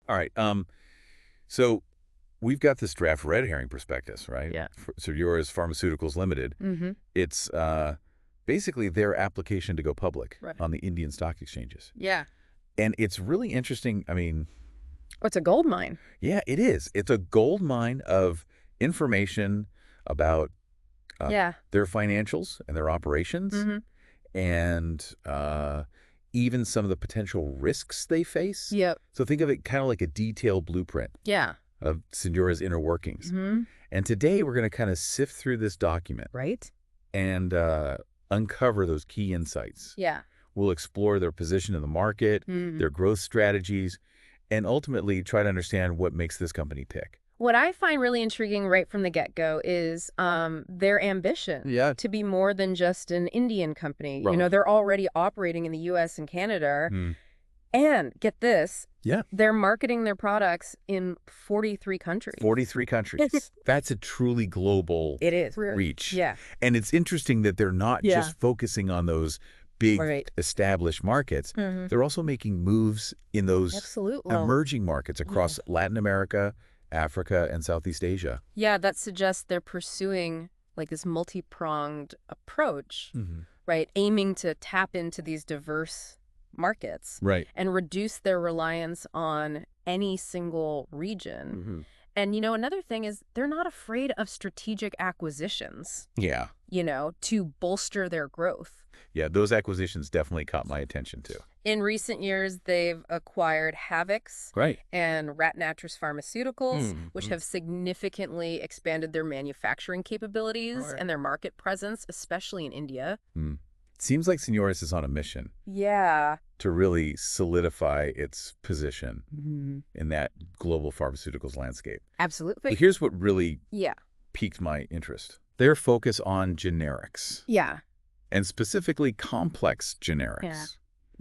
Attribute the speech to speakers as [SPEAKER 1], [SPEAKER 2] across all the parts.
[SPEAKER 1] All right. So we've got this draft Red Herring Prospectus, right?
[SPEAKER 2] Yeah.
[SPEAKER 1] Senores Pharmaceuticals Limited.
[SPEAKER 2] Mm-hmm.
[SPEAKER 1] It's basically their application to go public
[SPEAKER 2] Right.
[SPEAKER 1] on the Indian stock exchanges.
[SPEAKER 2] Yeah.
[SPEAKER 1] And it's really interesting. I mean,
[SPEAKER 2] Oh, it's a gold mine.
[SPEAKER 1] yeah, it is. It's a gold mine of information about
[SPEAKER 2] Yeah.
[SPEAKER 1] their financials and their operations
[SPEAKER 2] Mm-hmm.
[SPEAKER 1] and even some of the potential risks they face.
[SPEAKER 2] Yep.
[SPEAKER 1] So think of it kind of like a detailed blueprint
[SPEAKER 2] Yeah.
[SPEAKER 1] of Senora's inner workings.
[SPEAKER 2] Mm-hmm.
[SPEAKER 1] And today we're going to kind of sift through this document
[SPEAKER 2] Right?
[SPEAKER 1] and uncover those key insights.
[SPEAKER 2] Yeah.
[SPEAKER 1] We'll explore their position in the market,
[SPEAKER 2] Mm.
[SPEAKER 1] their growth strategies, and ultimately try to understand what makes this company tick.
[SPEAKER 2] What I find really intriguing right from the get-go is their ambition
[SPEAKER 1] Yeah.
[SPEAKER 2] to be more than just an Indian company.
[SPEAKER 1] Right.
[SPEAKER 2] You know, they're already operating in the U.S. and Canada.
[SPEAKER 1] Mm.
[SPEAKER 2] And get this,
[SPEAKER 1] Yeah.
[SPEAKER 2] they're marketing their products in 43 countries.
[SPEAKER 1] 43 countries. That's a truly global
[SPEAKER 2] It is.
[SPEAKER 1] reach.
[SPEAKER 2] Yeah.
[SPEAKER 1] And it's interesting that they're not
[SPEAKER 2] Yeah.
[SPEAKER 1] just focusing on those big
[SPEAKER 2] Right.
[SPEAKER 1] established markets.
[SPEAKER 2] Mm-hmm.
[SPEAKER 1] They're also making moves in those
[SPEAKER 2] Absolutely.
[SPEAKER 1] emerging markets across Latin America, Africa, and Southeast Asia.
[SPEAKER 2] Yeah, that suggests they're pursuing like this multi-pronged approach, right? Aiming to tap into these diverse markets
[SPEAKER 1] Right.
[SPEAKER 2] and reduce their reliance on any single region. And, you know, another thing is they're not afraid of strategic acquisitions,
[SPEAKER 1] Yeah.
[SPEAKER 2] you know, to bolster their growth.
[SPEAKER 1] Yeah, those acquisitions definitely caught my attention too.
[SPEAKER 2] In recent years, they've acquired Havix
[SPEAKER 1] Right.
[SPEAKER 2] and Rat Natras Pharmaceuticals, which have significantly expanded their manufacturing capabilities and their market presence, especially in India.
[SPEAKER 1] Seems like Senores is on a mission
[SPEAKER 2] Yeah.
[SPEAKER 1] to really solidify its position in that global pharmaceuticals landscape.
[SPEAKER 2] Absolutely.
[SPEAKER 1] But here's what really
[SPEAKER 2] Yeah.
[SPEAKER 1] piqued my interest. Their focus on generics,
[SPEAKER 2] Yeah.
[SPEAKER 1] and specifically complex generics.
[SPEAKER 2] Yeah.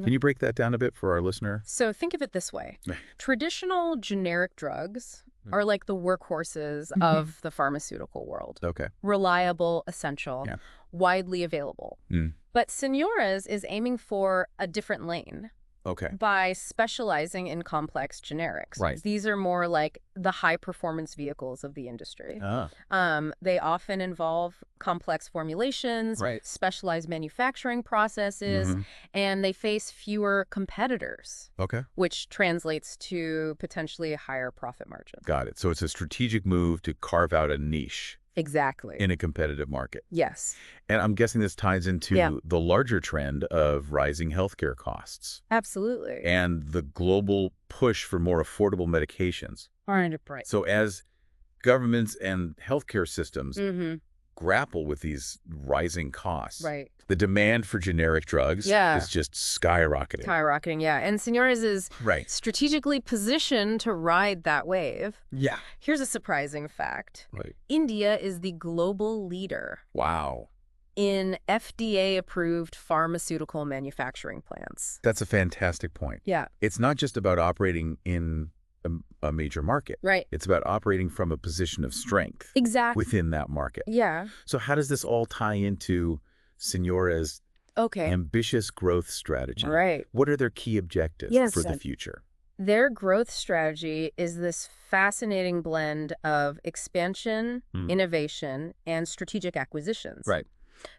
[SPEAKER 1] Can you break that down a bit for our listener?
[SPEAKER 2] So think of it this way. Traditional generic drugs are like the workhorses of the pharmaceutical world.
[SPEAKER 1] Okay.
[SPEAKER 2] Reliable, essential, widely available. But Senores is aiming for a different lane
[SPEAKER 1] Okay.
[SPEAKER 2] by specializing in complex generics.
[SPEAKER 1] Right.
[SPEAKER 2] These are more like the high-performance vehicles of the industry. They often involve complex formulations,
[SPEAKER 1] Right.
[SPEAKER 2] specialized manufacturing processes, and they face fewer competitors,
[SPEAKER 1] Okay.
[SPEAKER 2] which translates to potentially higher profit margins.
[SPEAKER 1] Got it. So it's a strategic move to carve out a niche
[SPEAKER 2] Exactly.
[SPEAKER 1] in a competitive market.
[SPEAKER 2] Yes.
[SPEAKER 1] And I'm guessing this ties into
[SPEAKER 2] Yeah.
[SPEAKER 1] the larger trend of rising healthcare costs
[SPEAKER 2] Absolutely.
[SPEAKER 1] and the global push for more affordable medications.
[SPEAKER 2] 100%.
[SPEAKER 1] So as governments and healthcare systems
[SPEAKER 2] Mm-hmm.
[SPEAKER 1] grapple with these rising costs,
[SPEAKER 2] Right.
[SPEAKER 1] the demand for generic drugs is just skyrocketing.
[SPEAKER 2] Skyrocketing, yeah. And Senores is
[SPEAKER 1] Right.
[SPEAKER 2] strategically positioned to ride that wave.
[SPEAKER 1] Yeah.
[SPEAKER 2] Here's a surprising fact.
[SPEAKER 1] Right.
[SPEAKER 2] India is the global leader
[SPEAKER 1] Wow.
[SPEAKER 2] in FDA-approved pharmaceutical manufacturing plants.
[SPEAKER 1] That's a fantastic point.
[SPEAKER 2] Yeah.
[SPEAKER 1] It's not just about operating in a major market.
[SPEAKER 2] Right.
[SPEAKER 1] It's about operating from a position of strength
[SPEAKER 2] Exactly.
[SPEAKER 1] within that market.
[SPEAKER 2] Yeah.
[SPEAKER 1] So how does this all tie into Senora's
[SPEAKER 2] Okay.
[SPEAKER 1] ambitious growth strategy?
[SPEAKER 2] Right.
[SPEAKER 1] What are their key objectives
[SPEAKER 2] Yes.
[SPEAKER 1] for the future?
[SPEAKER 2] Their growth strategy is this fascinating blend of expansion, innovation, and strategic acquisitions.
[SPEAKER 1] Right.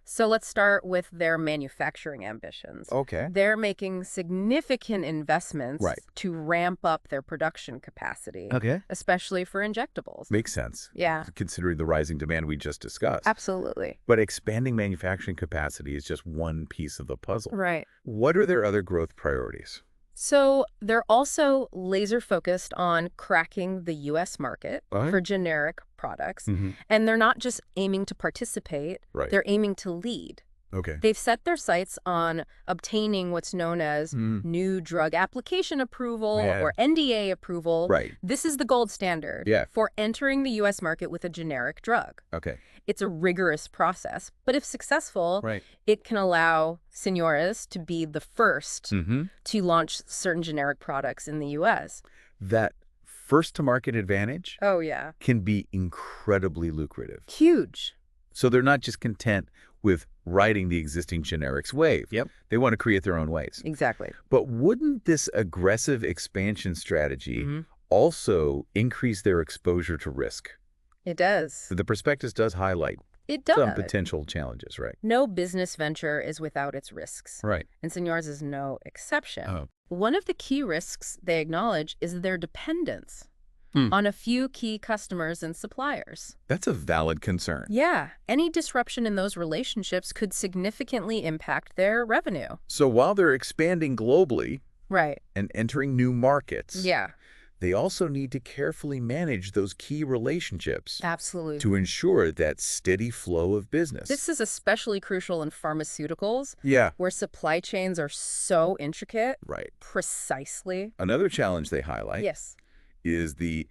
[SPEAKER 2] So let's start with their manufacturing ambitions.
[SPEAKER 1] Okay.
[SPEAKER 2] They're making significant investments to ramp up their production capacity, especially for injectables.
[SPEAKER 1] Makes sense.
[SPEAKER 2] Yeah.
[SPEAKER 1] Considering the rising demand we just discussed.
[SPEAKER 2] Absolutely.
[SPEAKER 1] But expanding manufacturing capacity is just one piece of the puzzle.
[SPEAKER 2] Right.
[SPEAKER 1] What are their other growth priorities?
[SPEAKER 2] So they're also laser focused on cracking the U.S. market for generic products. And they're not just aiming to participate, they're aiming to lead.
[SPEAKER 1] Okay.
[SPEAKER 2] They've set their sights on obtaining what's known as new drug application approval or NDA approval.
[SPEAKER 1] Right.
[SPEAKER 2] This is the gold standard for entering the U.S. market with a generic drug.
[SPEAKER 1] Okay.
[SPEAKER 2] It's a rigorous process, but if successful, it can allow Senores to be the first to launch certain generic products in the U.S.
[SPEAKER 1] That first-to-market advantage
[SPEAKER 2] can
[SPEAKER 1] be incredibly lucrative.
[SPEAKER 2] Huge.
[SPEAKER 1] So they're not just content with riding the existing generics wave. They want to create their own ways.
[SPEAKER 2] Exactly.
[SPEAKER 1] But wouldn't this aggressive expansion strategy also increase their exposure to risk.
[SPEAKER 2] It does.
[SPEAKER 1] The prospectus does highlight some potential challenges, right?
[SPEAKER 2] No business venture is without its risks.
[SPEAKER 1] Right.
[SPEAKER 2] And Senores is no exception.
[SPEAKER 1] Oh.
[SPEAKER 2] One of the key risks they acknowledge is their dependence on a few key customers and suppliers.
[SPEAKER 1] That's a valid concern.
[SPEAKER 2] Yeah. Any disruption in those relationships could significantly impact their revenue.
[SPEAKER 1] So while they're expanding globally and entering new markets, they also need to carefully manage those key relationships.
[SPEAKER 2] Absolutely.
[SPEAKER 1] To ensure that steady flow of business.
[SPEAKER 2] This is especially crucial in pharmaceuticals, where supply chains are so intricate.
[SPEAKER 1] Right.
[SPEAKER 2] Precisely.
[SPEAKER 1] Another challenge they highlight is the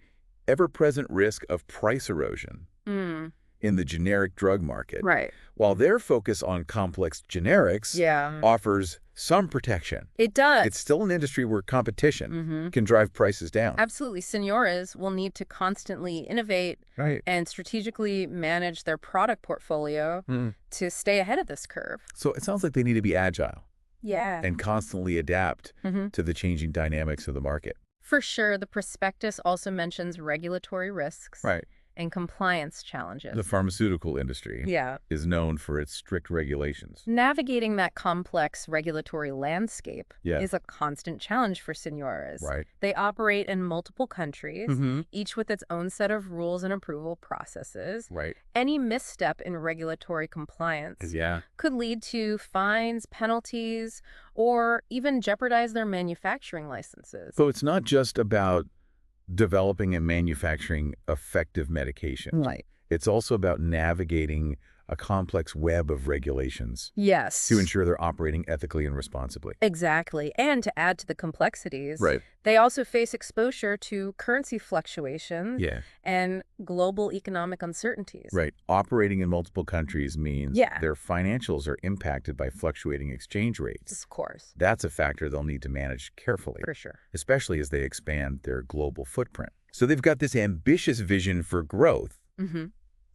[SPEAKER 1] ever-present risk of price erosion in the generic drug market.
[SPEAKER 2] Right.
[SPEAKER 1] While their focus on complex generics offers some protection.
[SPEAKER 2] It does.
[SPEAKER 1] It's still an industry where competition can drive prices down.
[SPEAKER 2] Absolutely. Senores will need to constantly innovate and strategically manage their product portfolio to stay ahead of this curve.
[SPEAKER 1] So it sounds like they need to be agile.
[SPEAKER 2] Yeah.
[SPEAKER 1] And constantly adapt to the changing dynamics of the market.
[SPEAKER 2] For sure, the prospectus also mentions regulatory risks and compliance challenges.
[SPEAKER 1] The pharmaceutical industry is known for its strict regulations.
[SPEAKER 2] Navigating that complex regulatory landscape is a constant challenge for Senores.
[SPEAKER 1] Right.
[SPEAKER 2] They operate in multiple countries, each with its own set of rules and approval processes.
[SPEAKER 1] Right.
[SPEAKER 2] Any misstep in regulatory compliance could lead to fines, penalties, or even jeopardize their manufacturing licenses.
[SPEAKER 1] So it's not just about developing and manufacturing effective medications.
[SPEAKER 2] Right.
[SPEAKER 1] It's also about navigating a complex web of regulations.
[SPEAKER 2] Yes.
[SPEAKER 1] To ensure they're operating ethically and responsibly.
[SPEAKER 2] Exactly. And to add to the complexities, they also face exposure to currency fluctuations and global economic uncertainties.
[SPEAKER 1] Right. Operating in multiple countries means their financials are impacted by fluctuating exchange rates.
[SPEAKER 2] Of course.
[SPEAKER 1] That's a factor they'll need to manage carefully.
[SPEAKER 2] For sure.
[SPEAKER 1] Especially as they expand their global footprint. So they've got this ambitious vision for growth.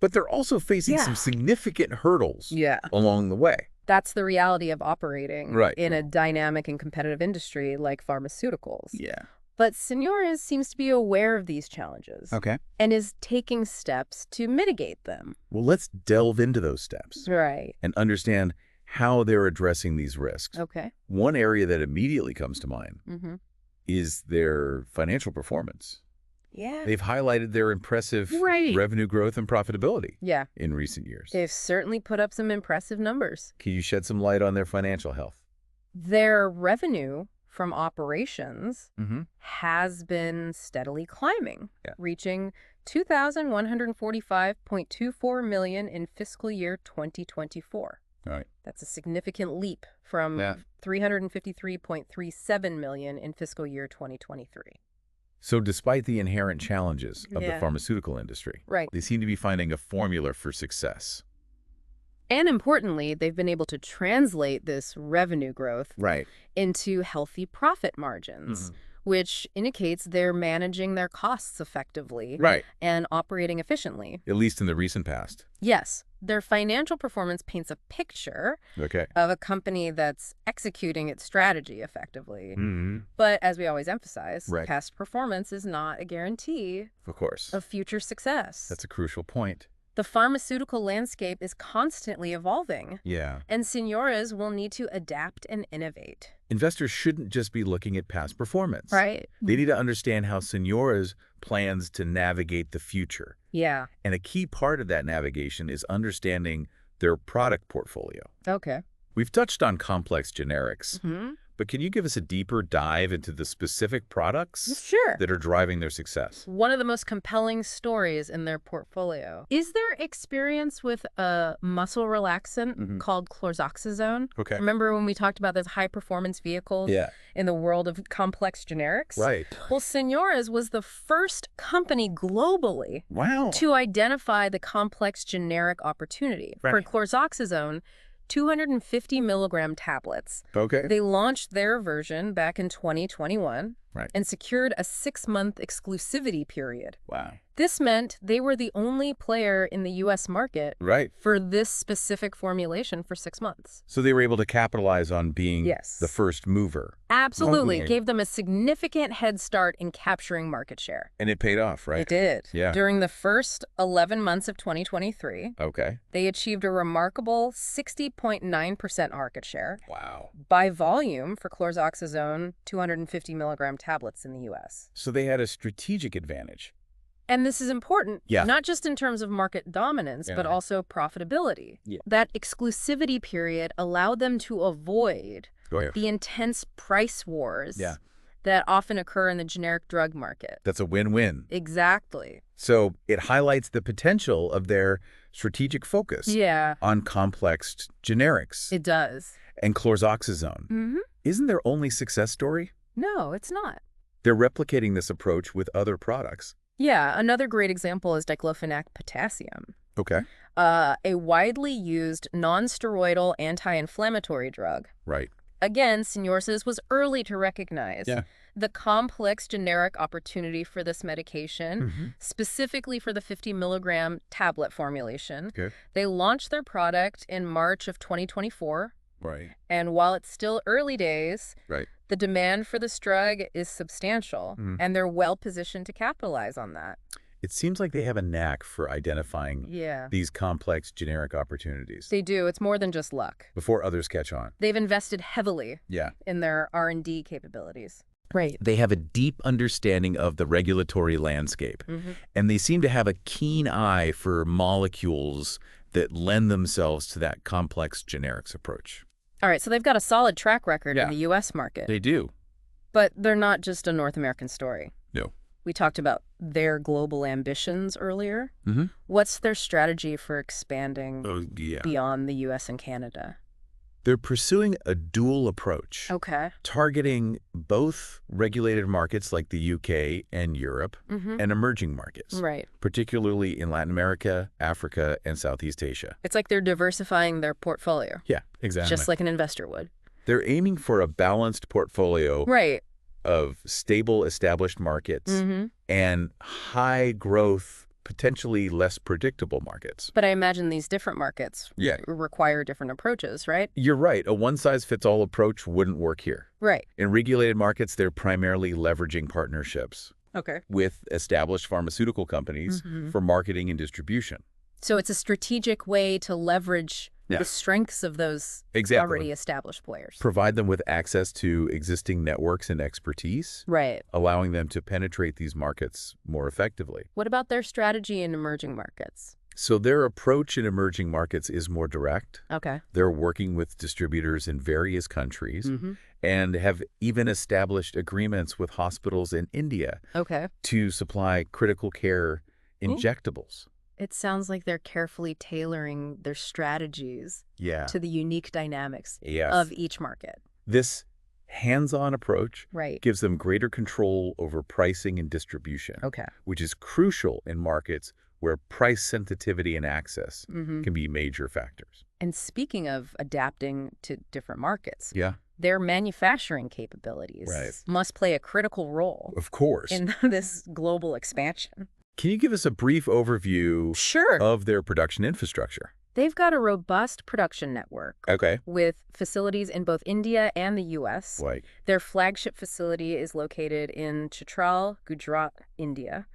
[SPEAKER 1] But they're also facing some significant hurdles along the way.
[SPEAKER 2] That's the reality of operating in a dynamic and competitive industry like pharmaceuticals. But Senores seems to be aware of these challenges and is taking steps to mitigate them.
[SPEAKER 1] Well, let's delve into those steps and understand how they're addressing these risks. One area that immediately comes to mind is their financial performance. They've highlighted their impressive revenue growth and profitability in recent years.
[SPEAKER 2] They've certainly put up some impressive numbers.
[SPEAKER 1] Can you shed some light on their financial health?
[SPEAKER 2] Their revenue from operations has been steadily climbing, reaching $2,145.24 million in fiscal year 2024. That's a significant leap from $353.37 million in fiscal year 2023.
[SPEAKER 1] So despite the inherent challenges of the pharmaceutical industry, they seem to be finding a formula for success.
[SPEAKER 2] And importantly, they've been able to translate this revenue growth into healthy profit margins, which indicates they're managing their costs effectively and operating efficiently.
[SPEAKER 1] At least in the recent past.
[SPEAKER 2] Yes. Their financial performance paints a picture of a company that's executing its strategy effectively. But as we always emphasize, past performance is not a guarantee of future success.
[SPEAKER 1] That's a crucial point.
[SPEAKER 2] The pharmaceutical landscape is constantly evolving. And Senores will need to adapt and innovate.
[SPEAKER 1] Investors shouldn't just be looking at past performance. They need to understand how Senores plans to navigate the future. And a key part of that navigation is understanding their product portfolio. We've touched on complex generics, but can you give us a deeper dive into the specific products that are driving their success?
[SPEAKER 2] One of the most compelling stories in their portfolio is their experience with a muscle relaxant called chlorzoxazone. Remember when we talked about those high-performance vehicles in the world of complex generics? Well, Senores was the first company globally to identify the complex generic opportunity. For chlorzoxazone, 250 milligram tablets. They launched their version back in 2021 and secured a 6-month exclusivity period. This meant they were the only player in the U.S. market for this specific formulation for 6 months.
[SPEAKER 1] So they were able to capitalize on being the first mover.
[SPEAKER 2] Absolutely. It gave them a significant head start in capturing market share.
[SPEAKER 1] And it paid off, right?
[SPEAKER 2] It did.
[SPEAKER 1] Yeah.
[SPEAKER 2] During the first 11 months of 2023, they achieved a remarkable 60.9% market share.
[SPEAKER 1] Wow.
[SPEAKER 2] By volume for chlorzoxazone 250 milligram tablets in the U.S.
[SPEAKER 1] So they had a strategic advantage.
[SPEAKER 2] And this is important, not just in terms of market dominance, but also profitability. That exclusivity period allowed them to avoid the intense price wars that often occur in the generic drug market.
[SPEAKER 1] That's a win-win.
[SPEAKER 2] Exactly.
[SPEAKER 1] So it highlights the potential of their strategic focus on complex generics.
[SPEAKER 2] It does.
[SPEAKER 1] And chlorzoxazone. Isn't their only success story?
[SPEAKER 2] No, it's not.
[SPEAKER 1] They're replicating this approach with other products.
[SPEAKER 2] Yeah, another great example is diclofenac potassium.
[SPEAKER 1] Okay.
[SPEAKER 2] A widely used non-steroidal anti-inflammatory drug.
[SPEAKER 1] Right.
[SPEAKER 2] Again, Senores was early to recognize the complex generic opportunity for this medication, specifically for the 50 milligram tablet formulation. They launched their product in March of 2024.
[SPEAKER 1] Right.
[SPEAKER 2] And while it's still early days, the demand for this drug is substantial, and they're well positioned to capitalize on that.
[SPEAKER 1] It seems like they have a knack for identifying these complex generic opportunities.
[SPEAKER 2] They do. It's more than just luck.
[SPEAKER 1] Before others catch on.
[SPEAKER 2] They've invested heavily in their R&D capabilities. Right.
[SPEAKER 1] They have a deep understanding of the regulatory landscape, and they seem to have a keen eye for molecules that lend themselves to that complex generics approach.
[SPEAKER 2] All right, so they've got a solid track record in the U.S. market.
[SPEAKER 1] They do.
[SPEAKER 2] But they're not just a North American story.
[SPEAKER 1] No.
[SPEAKER 2] We talked about their global ambitions earlier. What's their strategy for expanding beyond the U.S. and Canada?
[SPEAKER 1] They're pursuing a dual approach. Targeting both regulated markets like the UK and Europe and emerging markets. Particularly in Latin America, Africa, and Southeast Asia.
[SPEAKER 2] It's like they're diversifying their portfolio.
[SPEAKER 1] Yeah, exactly.
[SPEAKER 2] Just like an investor would.
[SPEAKER 1] They're aiming for a balanced portfolio of stable, established markets and high growth, potentially less predictable markets.
[SPEAKER 2] But I imagine these different markets require different approaches, right?
[SPEAKER 1] You're right. A one-size-fits-all approach wouldn't work here.
[SPEAKER 2] Right.
[SPEAKER 1] In regulated markets, they're primarily leveraging partnerships with established pharmaceutical companies for marketing and distribution.
[SPEAKER 2] So it's a strategic way to leverage the strengths of those already established players.
[SPEAKER 1] Provide them with access to existing networks and expertise. Allowing them to penetrate these markets more effectively.
[SPEAKER 2] What about their strategy in emerging markets?
[SPEAKER 1] So their approach in emerging markets is more direct. They're working with distributors in various countries and have even established agreements with hospitals in India to supply critical care injectables.
[SPEAKER 2] It sounds like they're carefully tailoring their strategies to the unique dynamics of each market.
[SPEAKER 1] This hands-on approach gives them greater control over pricing and distribution, which is crucial in markets where price sensitivity and access can be major factors.
[SPEAKER 2] And speaking of adapting to different markets, their manufacturing capabilities must play a critical role in this global expansion.
[SPEAKER 1] Can you give us a brief overview of their production infrastructure?
[SPEAKER 2] They've got a robust production network with facilities in both India and the U.S. Their flagship facility is located in Chitral, Gujarat, India.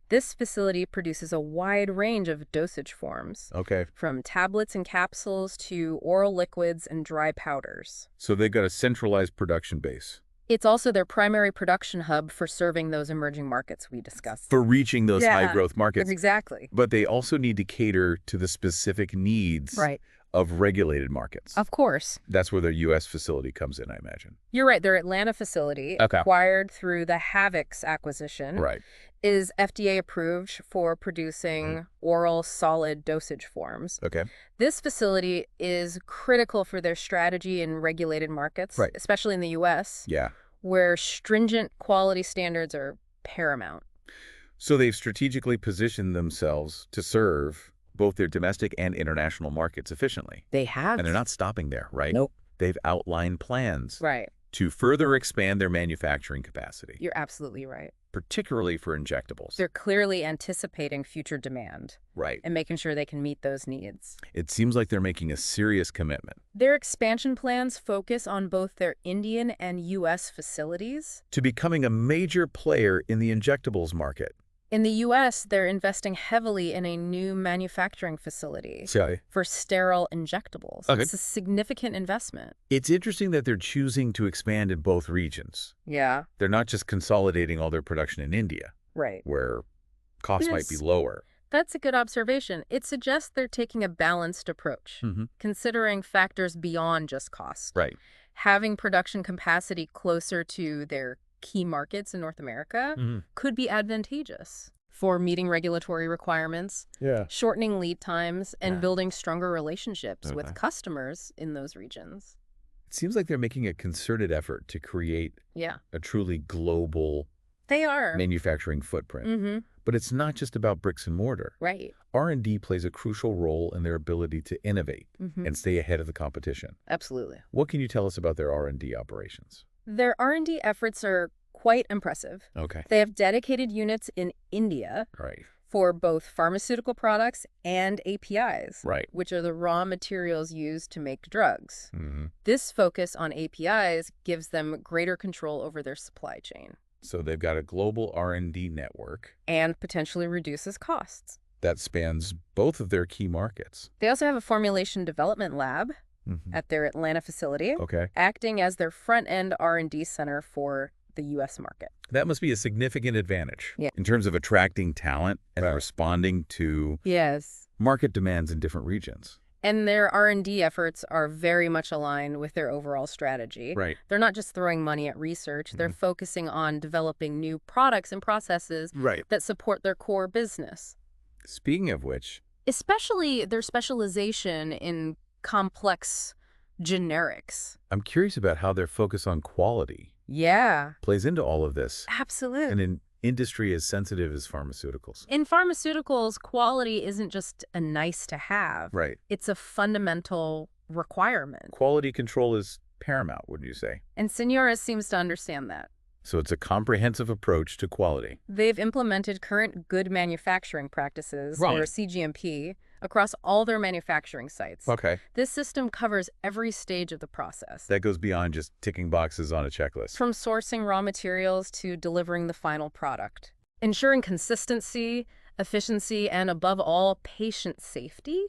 [SPEAKER 2] This facility produces a wide range of dosage forms, from tablets and capsules to oral liquids and dry powders.
[SPEAKER 1] So they've got a centralized production base.
[SPEAKER 2] It's also their primary production hub for serving those emerging markets we discussed.
[SPEAKER 1] For reaching those high-growth markets.
[SPEAKER 2] Exactly.
[SPEAKER 1] But they also need to cater to the specific needs of regulated markets.
[SPEAKER 2] Of course.
[SPEAKER 1] That's where their U.S. facility comes in, I imagine.
[SPEAKER 2] You're right. Their Atlanta facility, acquired through the Havix acquisition, is FDA approved for producing oral solid dosage forms. This facility is critical for their strategy in regulated markets, especially in the U.S., where stringent quality standards are paramount.
[SPEAKER 1] So they've strategically positioned themselves to serve both their domestic and international markets efficiently.
[SPEAKER 2] They have.
[SPEAKER 1] And they're not stopping there, right?
[SPEAKER 2] Nope.
[SPEAKER 1] They've outlined plans to further expand their manufacturing capacity.
[SPEAKER 2] You're absolutely right.
[SPEAKER 1] particularly for injectables.
[SPEAKER 2] They're clearly anticipating future demand.
[SPEAKER 1] Right.
[SPEAKER 2] And making sure they can meet those needs.
[SPEAKER 1] It seems like they're making a serious commitment.
[SPEAKER 2] Their expansion plans focus on both their Indian and U.S. facilities.
[SPEAKER 1] To becoming a major player in the injectables market.
[SPEAKER 2] In the U.S., they're investing heavily in a new manufacturing facility for sterile injectables. Okay. It's a significant investment.
[SPEAKER 1] It's interesting that they're choosing to expand in both regions.
[SPEAKER 2] Yeah.
[SPEAKER 1] They're not just consolidating all their production in India.
[SPEAKER 2] Right.
[SPEAKER 1] Where costs might be lower.
[SPEAKER 2] That's a good observation. It suggests they're taking a balanced approach, considering factors beyond just cost.
[SPEAKER 1] Right.
[SPEAKER 2] Having production capacity closer to their key markets in North America could be advantageous for meeting regulatory requirements, shortening lead times, and building stronger relationships with customers in those regions.
[SPEAKER 1] It seems like they're making a concerted effort to create a truly global manufacturing footprint. But it's not just about bricks and mortar.
[SPEAKER 2] Right.
[SPEAKER 1] R&D plays a crucial role in their ability to innovate and stay ahead of the competition.
[SPEAKER 2] Absolutely.
[SPEAKER 1] What can you tell us about their R&D operations?
[SPEAKER 2] Their R&D efforts are quite impressive.
[SPEAKER 1] Okay.
[SPEAKER 2] They have dedicated units in India for both pharmaceutical products and APIs, which are the raw materials used to make drugs. This focus on APIs gives them greater control over their supply chain.
[SPEAKER 1] So they've got a global R&D network.
[SPEAKER 2] And potentially reduces costs.
[SPEAKER 1] That spans both of their key markets.
[SPEAKER 2] They also have a formulation development lab at their Atlanta facility, acting as their front-end R&D center for the U.S. market.
[SPEAKER 1] That must be a significant advantage in terms of attracting talent and responding to market demands in different regions.
[SPEAKER 2] And their R&D efforts are very much aligned with their overall strategy.
[SPEAKER 1] Right.
[SPEAKER 2] They're not just throwing money at research. They're focusing on developing new products and processes that support their core business.
[SPEAKER 1] Speaking of which,
[SPEAKER 2] especially their specialization in complex generics.
[SPEAKER 1] I'm curious about how their focus on quality plays into all of this.
[SPEAKER 2] Absolutely.
[SPEAKER 1] And in industry as sensitive as pharmaceuticals.
[SPEAKER 2] In pharmaceuticals, quality isn't just a nice to have.
[SPEAKER 1] Right.
[SPEAKER 2] It's a fundamental requirement.
[SPEAKER 1] Quality control is paramount, wouldn't you say?
[SPEAKER 2] And Senores seems to understand that.
[SPEAKER 1] So it's a comprehensive approach to quality.
[SPEAKER 2] They've implemented current good manufacturing practices, or CGMP, across all their manufacturing sites.
[SPEAKER 1] Okay.
[SPEAKER 2] This system covers every stage of the process.
[SPEAKER 1] That goes beyond just ticking boxes on a checklist.
[SPEAKER 2] From sourcing raw materials to delivering the final product. Ensuring consistency, efficiency, and above all, patient safety.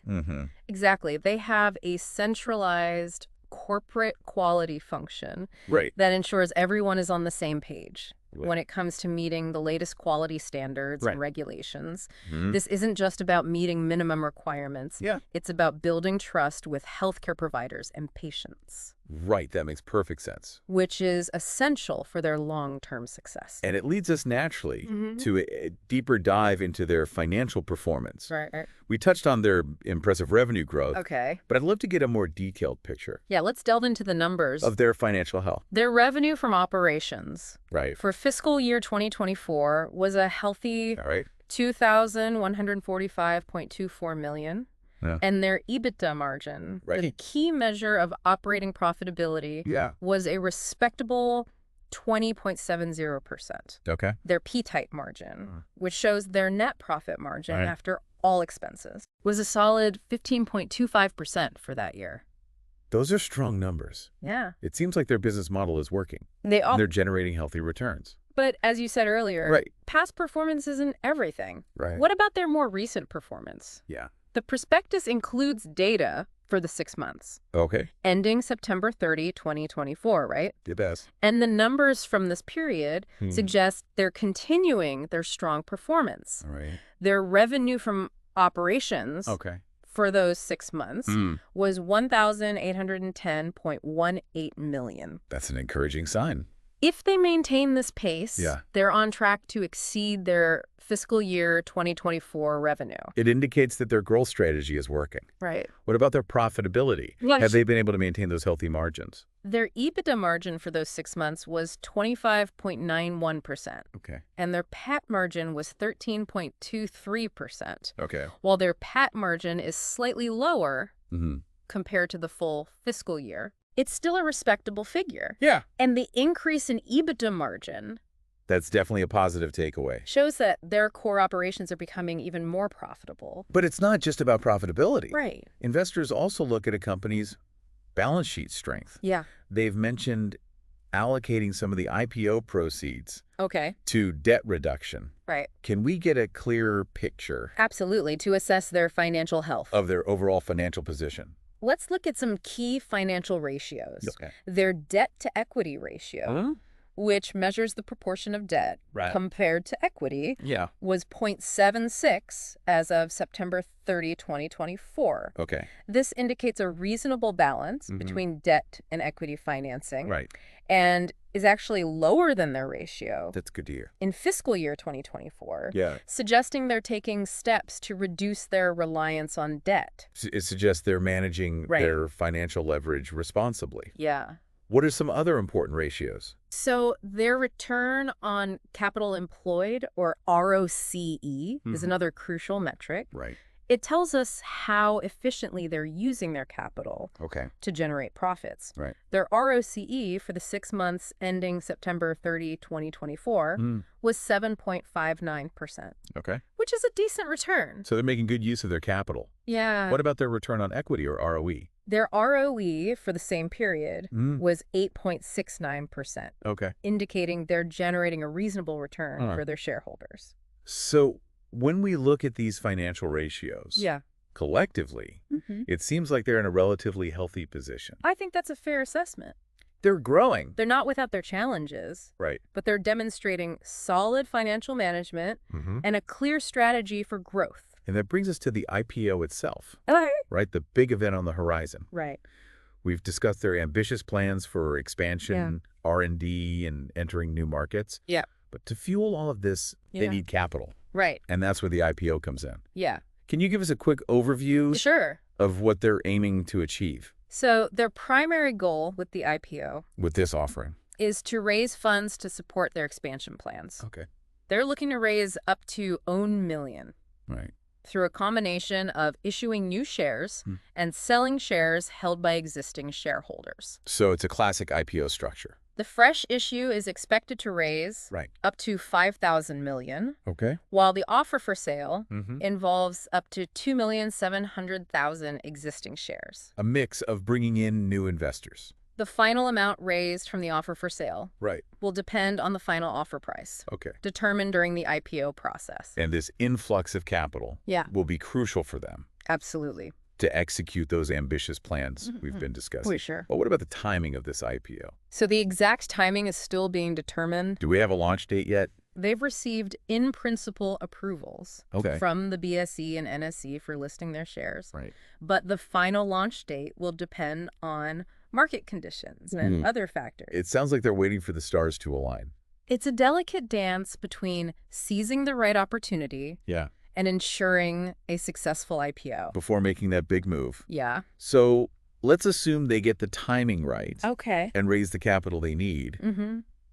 [SPEAKER 2] Exactly. They have a centralized corporate quality function that ensures everyone is on the same page when it comes to meeting the latest quality standards and regulations. This isn't just about meeting minimum requirements. It's about building trust with healthcare providers and patients.
[SPEAKER 1] Right, that makes perfect sense.
[SPEAKER 2] Which is essential for their long-term success.
[SPEAKER 1] And it leads us naturally to a deeper dive into their financial performance.
[SPEAKER 2] Right.
[SPEAKER 1] We touched on their impressive revenue growth.
[SPEAKER 2] Okay.
[SPEAKER 1] But I'd love to get a more detailed picture.
[SPEAKER 2] Yeah, let's delve into the numbers.
[SPEAKER 1] Of their financial health.
[SPEAKER 2] Their revenue from operations for fiscal year 2024 was a healthy $2,145.24 million. And their EBITDA margin, the key measure of operating profitability, was a respectable 20.70%.
[SPEAKER 1] Okay.
[SPEAKER 2] Their P-type margin, which shows their net profit margin after all expenses, was a solid 15.25% for that year.
[SPEAKER 1] Those are strong numbers.
[SPEAKER 2] Yeah.
[SPEAKER 1] It seems like their business model is working. They're generating healthy returns.
[SPEAKER 2] But as you said earlier, past performance isn't everything. What about their more recent performance? The prospectus includes data for the 6 months. Ending September 30, 2024, right?
[SPEAKER 1] The best.
[SPEAKER 2] And the numbers from this period suggest they're continuing their strong performance. Their revenue from operations for those 6 months was $1,810.18 million.
[SPEAKER 1] That's an encouraging sign.
[SPEAKER 2] If they maintain this pace, they're on track to exceed their fiscal year 2024 revenue.
[SPEAKER 1] It indicates that their growth strategy is working.
[SPEAKER 2] Right.
[SPEAKER 1] What about their profitability? Have they been able to maintain those healthy margins?
[SPEAKER 2] Their EBITDA margin for those 6 months was 25.91%. And their PAT margin was 13.23%. While their PAT margin is slightly lower compared to the full fiscal year, it's still a respectable figure. And the increase in EBITDA margin
[SPEAKER 1] That's definitely a positive takeaway.
[SPEAKER 2] Shows that their core operations are becoming even more profitable.
[SPEAKER 1] But it's not just about profitability.
[SPEAKER 2] Right.
[SPEAKER 1] Investors also look at a company's balance sheet strength.
[SPEAKER 2] Yeah.
[SPEAKER 1] They've mentioned allocating some of the IPO proceeds to debt reduction.
[SPEAKER 2] Right.
[SPEAKER 1] Can we get a clearer picture?
[SPEAKER 2] Absolutely, to assess their financial health.
[SPEAKER 1] Of their overall financial position.
[SPEAKER 2] Let's look at some key financial ratios. Their debt-to-equity ratio, which measures the proportion of debt compared to equity, was 0.76 as of September 30, 2024. This indicates a reasonable balance between debt and equity financing. And is actually lower than their ratio.
[SPEAKER 1] That's good to hear.
[SPEAKER 2] In fiscal year 2024, suggesting they're taking steps to reduce their reliance on debt.
[SPEAKER 1] It suggests they're managing their financial leverage responsibly.
[SPEAKER 2] Yeah.
[SPEAKER 1] What are some other important ratios?
[SPEAKER 2] So their return on capital employed, or ROCE, is another crucial metric. It tells us how efficiently they're using their capital to generate profits. Their ROCE for the 6 months ending September 30, 2024 was 7.59%. Which is a decent return.
[SPEAKER 1] So they're making good use of their capital.
[SPEAKER 2] Yeah.
[SPEAKER 1] What about their return on equity, or ROE?
[SPEAKER 2] Their ROE for the same period was 8.69%. Indicating they're generating a reasonable return for their shareholders.
[SPEAKER 1] So when we look at these financial ratios, collectively, it seems like they're in a relatively healthy position.
[SPEAKER 2] I think that's a fair assessment.
[SPEAKER 1] They're growing.
[SPEAKER 2] They're not without their challenges. But they're demonstrating solid financial management and a clear strategy for growth.
[SPEAKER 1] And that brings us to the IPO itself,
[SPEAKER 2] Right?
[SPEAKER 1] The big event on the horizon.
[SPEAKER 2] Right.
[SPEAKER 1] We've discussed their ambitious plans for expansion, R&D, and entering new markets. But to fuel all of this, they need capital.
[SPEAKER 2] Right.
[SPEAKER 1] And that's where the IPO comes in. Can you give us a quick overview of what they're aiming to achieve?
[SPEAKER 2] So their primary goal with the IPO,
[SPEAKER 1] with this offering,
[SPEAKER 2] is to raise funds to support their expansion plans. They're looking to raise up to $1 million. Through a combination of issuing new shares and selling shares held by existing shareholders.
[SPEAKER 1] So it's a classic IPO structure.
[SPEAKER 2] The fresh issue is expected to raise up to $5,000 million, while the offer for sale involves up to 2,700,000 existing shares.
[SPEAKER 1] A mix of bringing in new investors.
[SPEAKER 2] The final amount raised from the offer for sale will depend on the final offer price, determined during the IPO process.
[SPEAKER 1] And this influx of capital will be crucial for them.
[SPEAKER 2] Absolutely.
[SPEAKER 1] To execute those ambitious plans we've been discussing. But what about the timing of this IPO?
[SPEAKER 2] So the exact timing is still being determined.
[SPEAKER 1] Do we have a launch date yet?
[SPEAKER 2] They've received in-principle approvals from the BSE and NSE for listing their shares. But the final launch date will depend on market conditions and other factors.
[SPEAKER 1] It sounds like they're waiting for the stars to align.
[SPEAKER 2] It's a delicate dance between seizing the right opportunity and ensuring a successful IPO.
[SPEAKER 1] Before making that big move. So let's assume they get the timing right. And raise the capital they need.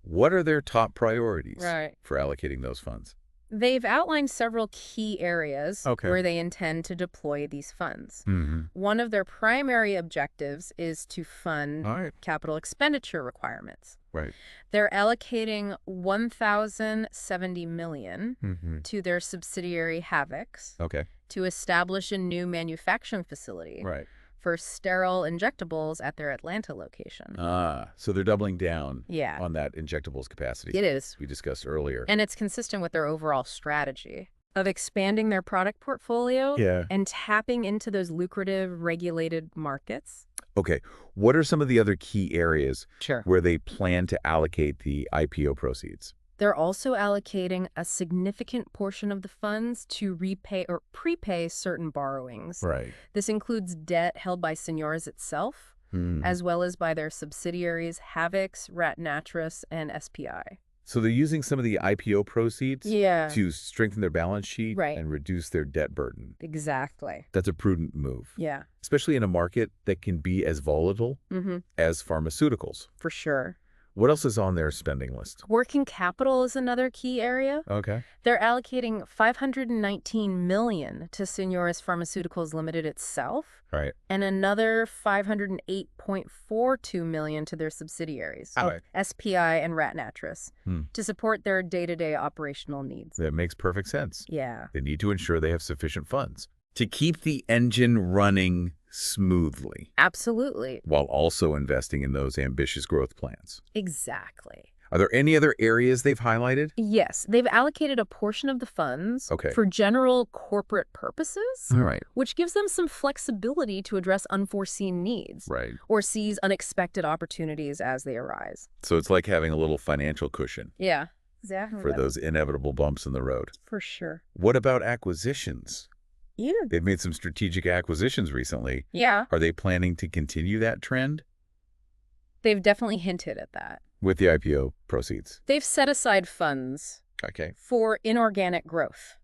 [SPEAKER 1] What are their top priorities for allocating those funds?
[SPEAKER 2] They've outlined several key areas where they intend to deploy these funds. One of their primary objectives is to fund capital expenditure requirements. They're allocating $1,070 million to their subsidiary Havix to establish a new manufacturing facility for sterile injectables at their Atlanta location.
[SPEAKER 1] So they're doubling down on that injectables capacity.
[SPEAKER 2] It is.
[SPEAKER 1] We discussed earlier.
[SPEAKER 2] And it's consistent with their overall strategy of expanding their product portfolio and tapping into those lucrative regulated markets.
[SPEAKER 1] What are some of the other key areas where they plan to allocate the IPO proceeds?
[SPEAKER 2] They're also allocating a significant portion of the funds to repay or prepay certain borrowings. This includes debt held by Senores itself, as well as by their subsidiaries Havix, Rat Natras, and SPI.
[SPEAKER 1] So they're using some of the IPO proceeds to strengthen their balance sheet and reduce their debt burden.
[SPEAKER 2] Exactly.
[SPEAKER 1] That's a prudent move. Especially in a market that can be as volatile as pharmaceuticals.
[SPEAKER 2] For sure.
[SPEAKER 1] What else is on their spending list?
[SPEAKER 2] Working capital is another key area.
[SPEAKER 1] Okay.
[SPEAKER 2] They're allocating $519 million to Senores Pharmaceuticals Limited itself.
[SPEAKER 1] Right.
[SPEAKER 2] And another $508.42 million to their subsidiaries, SPI and Rat Natris, to support their day-to-day operational needs.
[SPEAKER 1] That makes perfect sense.
[SPEAKER 2] Yeah.
[SPEAKER 1] They need to ensure they have sufficient funds to keep the engine running smoothly.
[SPEAKER 2] Absolutely.
[SPEAKER 1] While also investing in those ambitious growth plans.
[SPEAKER 2] Exactly.
[SPEAKER 1] Are there any other areas they've highlighted?
[SPEAKER 2] Yes. They've allocated a portion of the funds for general corporate purposes, which gives them some flexibility to address unforeseen needs or seize unexpected opportunities as they arise.
[SPEAKER 1] So it's like having a little financial cushion.
[SPEAKER 2] Yeah, exactly.
[SPEAKER 1] For those inevitable bumps in the road.
[SPEAKER 2] For sure.
[SPEAKER 1] What about acquisitions?
[SPEAKER 2] Yeah.
[SPEAKER 1] They've made some strategic acquisitions recently.
[SPEAKER 2] Yeah.
[SPEAKER 1] Are they planning to continue that trend?
[SPEAKER 2] They've definitely hinted at that.
[SPEAKER 1] With the IPO proceeds?
[SPEAKER 2] They've set aside funds for inorganic growth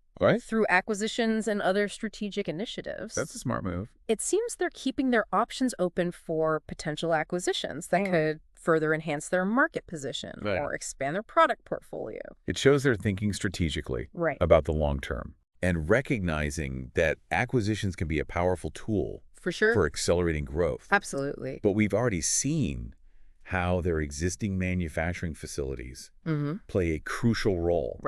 [SPEAKER 2] through acquisitions and other strategic initiatives.
[SPEAKER 1] That's a smart move.
[SPEAKER 2] It seems they're keeping their options open for potential acquisitions that could further enhance their market position or expand their product portfolio.
[SPEAKER 1] It shows they're thinking strategically about the long term and recognizing that acquisitions can be a powerful tool for accelerating growth.
[SPEAKER 2] Absolutely.
[SPEAKER 1] But we've already seen how their existing manufacturing facilities play a crucial role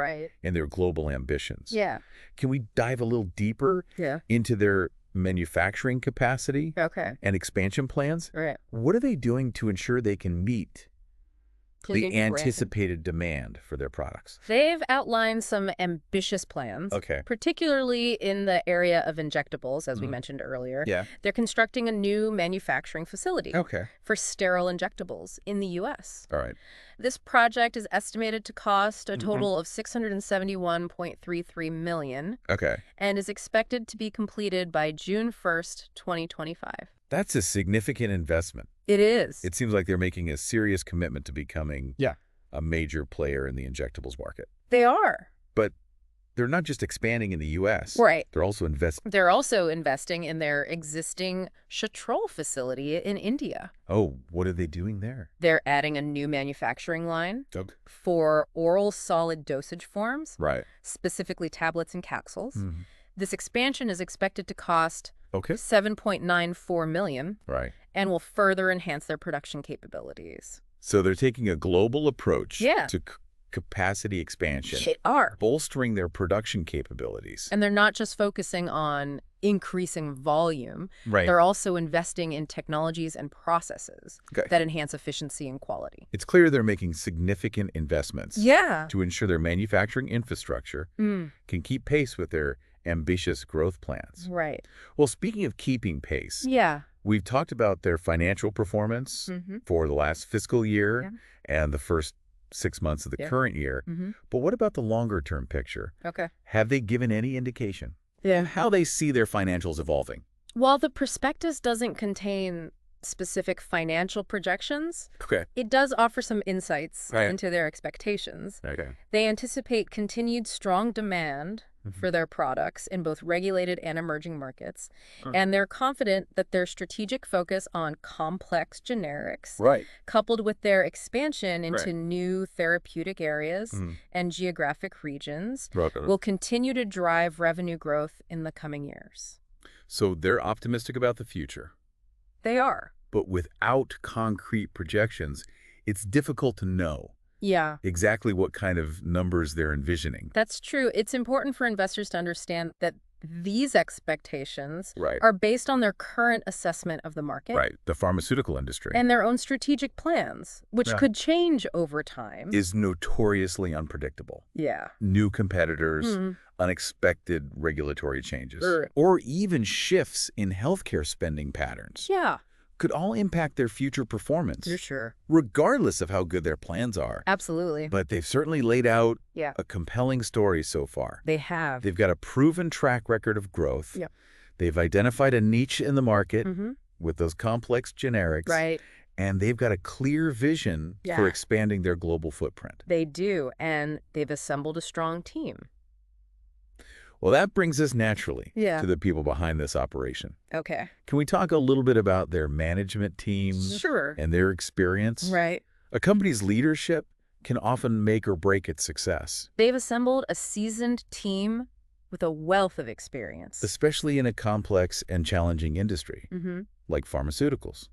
[SPEAKER 1] in their global ambitions.
[SPEAKER 2] Yeah.
[SPEAKER 1] Can we dive a little deeper into their manufacturing capacity and expansion plans? What are they doing to ensure they can meet the anticipated demand for their products?
[SPEAKER 2] They've outlined some ambitious plans, particularly in the area of injectables, as we mentioned earlier. They're constructing a new manufacturing facility for sterile injectables in the U.S. This project is estimated to cost a total of $671.33 million and is expected to be completed by June 1st, 2025.
[SPEAKER 1] That's a significant investment.
[SPEAKER 2] It is.
[SPEAKER 1] It seems like they're making a serious commitment to becoming a major player in the injectables market.
[SPEAKER 2] They are.
[SPEAKER 1] But they're not just expanding in the U.S. They're also investing.
[SPEAKER 2] They're also investing in their existing Chatrol facility in India.
[SPEAKER 1] Oh, what are they doing there?
[SPEAKER 2] They're adding a new manufacturing line for oral solid dosage forms, specifically tablets and capsules. This expansion is expected to cost $7.94 million and will further enhance their production capabilities.
[SPEAKER 1] So they're taking a global approach to capacity expansion.
[SPEAKER 2] They are.
[SPEAKER 1] Bolstering their production capabilities.
[SPEAKER 2] And they're not just focusing on increasing volume. They're also investing in technologies and processes that enhance efficiency and quality.
[SPEAKER 1] It's clear they're making significant investments to ensure their manufacturing infrastructure can keep pace with their ambitious growth plans. Well, speaking of keeping pace, we've talked about their financial performance for the last fiscal year and the first 6 months of the current year. But what about the longer-term picture? Have they given any indication how they see their financials evolving?
[SPEAKER 2] While the prospectus doesn't contain specific financial projections, it does offer some insights into their expectations. They anticipate continued strong demand for their products in both regulated and emerging markets, and they're confident that their strategic focus on complex generics, coupled with their expansion into new therapeutic areas and geographic regions, will continue to drive revenue growth in the coming years.
[SPEAKER 1] So they're optimistic about the future.
[SPEAKER 2] They are.
[SPEAKER 1] But without concrete projections, it's difficult to know exactly what kind of numbers they're envisioning.
[SPEAKER 2] That's true. It's important for investors to understand that these expectations are based on their current assessment of the market.
[SPEAKER 1] The pharmaceutical industry.
[SPEAKER 2] And their own strategic plans, which could change over time.
[SPEAKER 1] Is notoriously unpredictable. New competitors, unexpected regulatory changes, or even shifts in healthcare spending patterns. Could all impact their future performance. Regardless of how good their plans are.
[SPEAKER 2] Absolutely.
[SPEAKER 1] But they've certainly laid out a compelling story so far.
[SPEAKER 2] They have.
[SPEAKER 1] They've got a proven track record of growth. They've identified a niche in the market with those complex generics. And they've got a clear vision for expanding their global footprint.
[SPEAKER 2] They do, and they've assembled a strong team.
[SPEAKER 1] Well, that brings us naturally to the people behind this operation.
[SPEAKER 2] Can
[SPEAKER 1] we talk a little bit about their management team and their experience? A company's leadership can often make or break its success.
[SPEAKER 2] They've assembled a seasoned team with a wealth of experience.
[SPEAKER 1] Especially in a complex and challenging industry, like pharmaceuticals.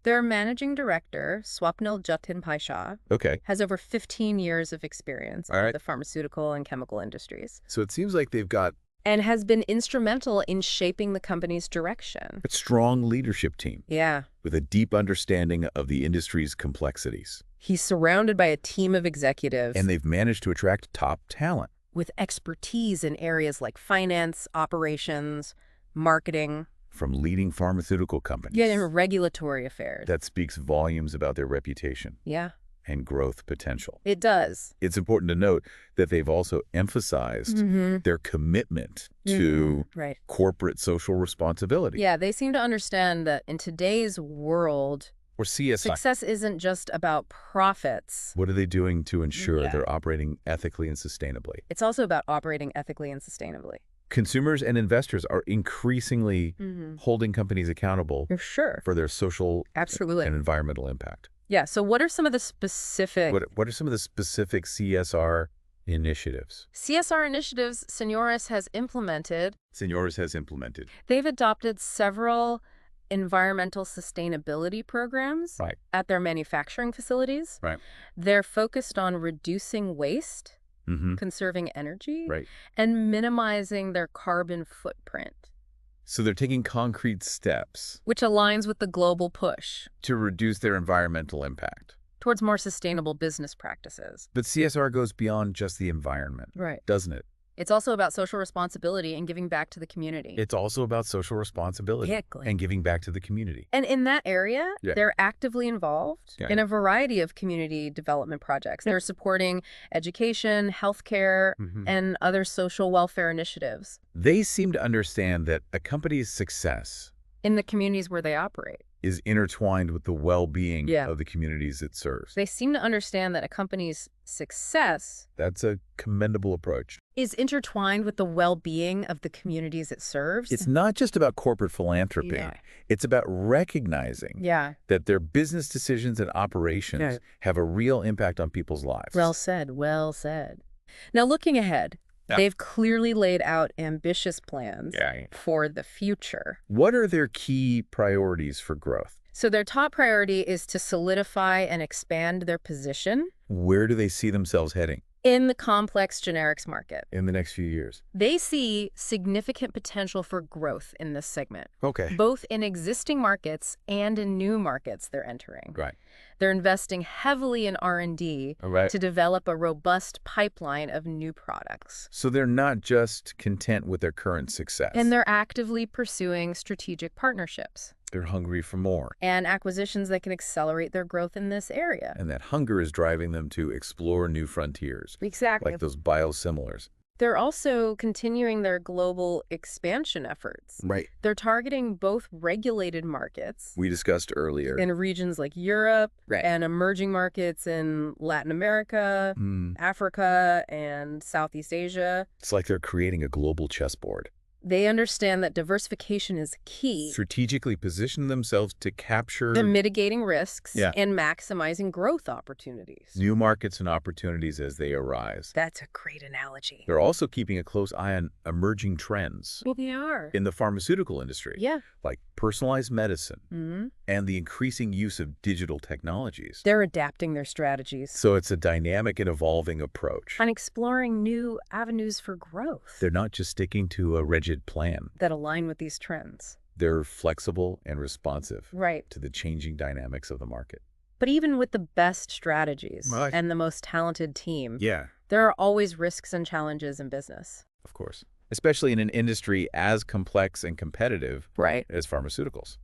[SPEAKER 2] Their managing director, Swapnil Jatin-Paisha, has over 15 years of experience in the pharmaceutical and chemical industries.
[SPEAKER 1] So it seems like they've got...
[SPEAKER 2] And has been instrumental in shaping the company's direction.
[SPEAKER 1] A strong leadership team.
[SPEAKER 2] Yeah.
[SPEAKER 1] With a deep understanding of the industry's complexities.
[SPEAKER 2] He's surrounded by a team of executives.
[SPEAKER 1] And they've managed to attract top talent.
[SPEAKER 2] With expertise in areas like finance, operations, marketing.
[SPEAKER 1] From leading pharmaceutical companies.
[SPEAKER 2] Yeah, and regulatory affairs.
[SPEAKER 1] That speaks volumes about their reputation.
[SPEAKER 2] Yeah.
[SPEAKER 1] And growth potential.
[SPEAKER 2] It does.
[SPEAKER 1] It's important to note that they've also emphasized their commitment to corporate social responsibility.
[SPEAKER 2] Yeah, they seem to understand that in today's world,
[SPEAKER 1] or CSI,
[SPEAKER 2] success isn't just about profits.
[SPEAKER 1] What are they doing to ensure they're operating ethically and sustainably?
[SPEAKER 2] It's also about operating ethically and sustainably.
[SPEAKER 1] Consumers and investors are increasingly holding companies accountable for their social and environmental impact.
[SPEAKER 2] Yeah, so what are some of the specific...
[SPEAKER 1] What are some of the specific CSR initiatives?
[SPEAKER 2] CSR initiatives Senores has implemented.
[SPEAKER 1] They've
[SPEAKER 2] adopted several environmental sustainability programs at their manufacturing facilities. They're focused on reducing waste, conserving energy, and minimizing their carbon footprint.
[SPEAKER 1] So they're taking concrete steps.
[SPEAKER 2] Which aligns with the global push.
[SPEAKER 1] To reduce their environmental impact.
[SPEAKER 2] Towards more sustainable business practices.
[SPEAKER 1] But CSR goes beyond just the environment, doesn't it?
[SPEAKER 2] It's also about social responsibility and giving back to the community.
[SPEAKER 1] It's also about social responsibility and giving back to the community.
[SPEAKER 2] And in that area, they're actively involved in a variety of community development projects. They're supporting education, healthcare, and other social welfare initiatives.
[SPEAKER 1] They seem to understand that a company's success
[SPEAKER 2] in the communities where they operate
[SPEAKER 1] is intertwined with the well-being of the communities it serves.
[SPEAKER 2] They seem to understand that a company's success...
[SPEAKER 1] That's a commendable approach.
[SPEAKER 2] ...is intertwined with the well-being of the communities it serves.
[SPEAKER 1] It's not just about corporate philanthropy. It's about recognizing that their business decisions and operations have a real impact on people's lives.
[SPEAKER 2] Well said, well said. Now, looking ahead, they've clearly laid out ambitious plans for the future.
[SPEAKER 1] What are their key priorities for growth?
[SPEAKER 2] So their top priority is to solidify and expand their position.
[SPEAKER 1] Where do they see themselves heading?
[SPEAKER 2] In the complex generics market.
[SPEAKER 1] In the next few years.
[SPEAKER 2] They see significant potential for growth in this segment. Both in existing markets and in new markets they're entering. They're investing heavily in R&D to develop a robust pipeline of new products.
[SPEAKER 1] So they're not just content with their current success.
[SPEAKER 2] And they're actively pursuing strategic partnerships.
[SPEAKER 1] They're hungry for more.
[SPEAKER 2] And acquisitions that can accelerate their growth in this area.
[SPEAKER 1] And that hunger is driving them to explore new frontiers.
[SPEAKER 2] Exactly.
[SPEAKER 1] Like those biosimilars.
[SPEAKER 2] They're also continuing their global expansion efforts. They're targeting both regulated markets.
[SPEAKER 1] We discussed earlier.
[SPEAKER 2] In regions like Europe and emerging markets in Latin America, Africa, and Southeast Asia.
[SPEAKER 1] It's like they're creating a global chessboard.
[SPEAKER 2] They understand that diversification is key.
[SPEAKER 1] Strategically position themselves to capture...
[SPEAKER 2] the mitigating risks and maximizing growth opportunities.
[SPEAKER 1] New markets and opportunities as they arise.
[SPEAKER 2] That's a great analogy.
[SPEAKER 1] They're also keeping a close eye on emerging trends.
[SPEAKER 2] Well, they are.
[SPEAKER 1] In the pharmaceutical industry. Like personalized medicine and the increasing use of digital technologies.
[SPEAKER 2] They're adapting their strategies.
[SPEAKER 1] So it's a dynamic and evolving approach.
[SPEAKER 2] And exploring new avenues for growth.
[SPEAKER 1] They're not just sticking to a rigid plan.
[SPEAKER 2] That align with these trends.
[SPEAKER 1] They're flexible and responsive
[SPEAKER 2] to
[SPEAKER 1] the changing dynamics of the market.
[SPEAKER 2] But even with the best strategies and the most talented team, there are always risks and challenges in business.
[SPEAKER 1] Of course. Especially in an industry as complex and competitive as pharmaceuticals.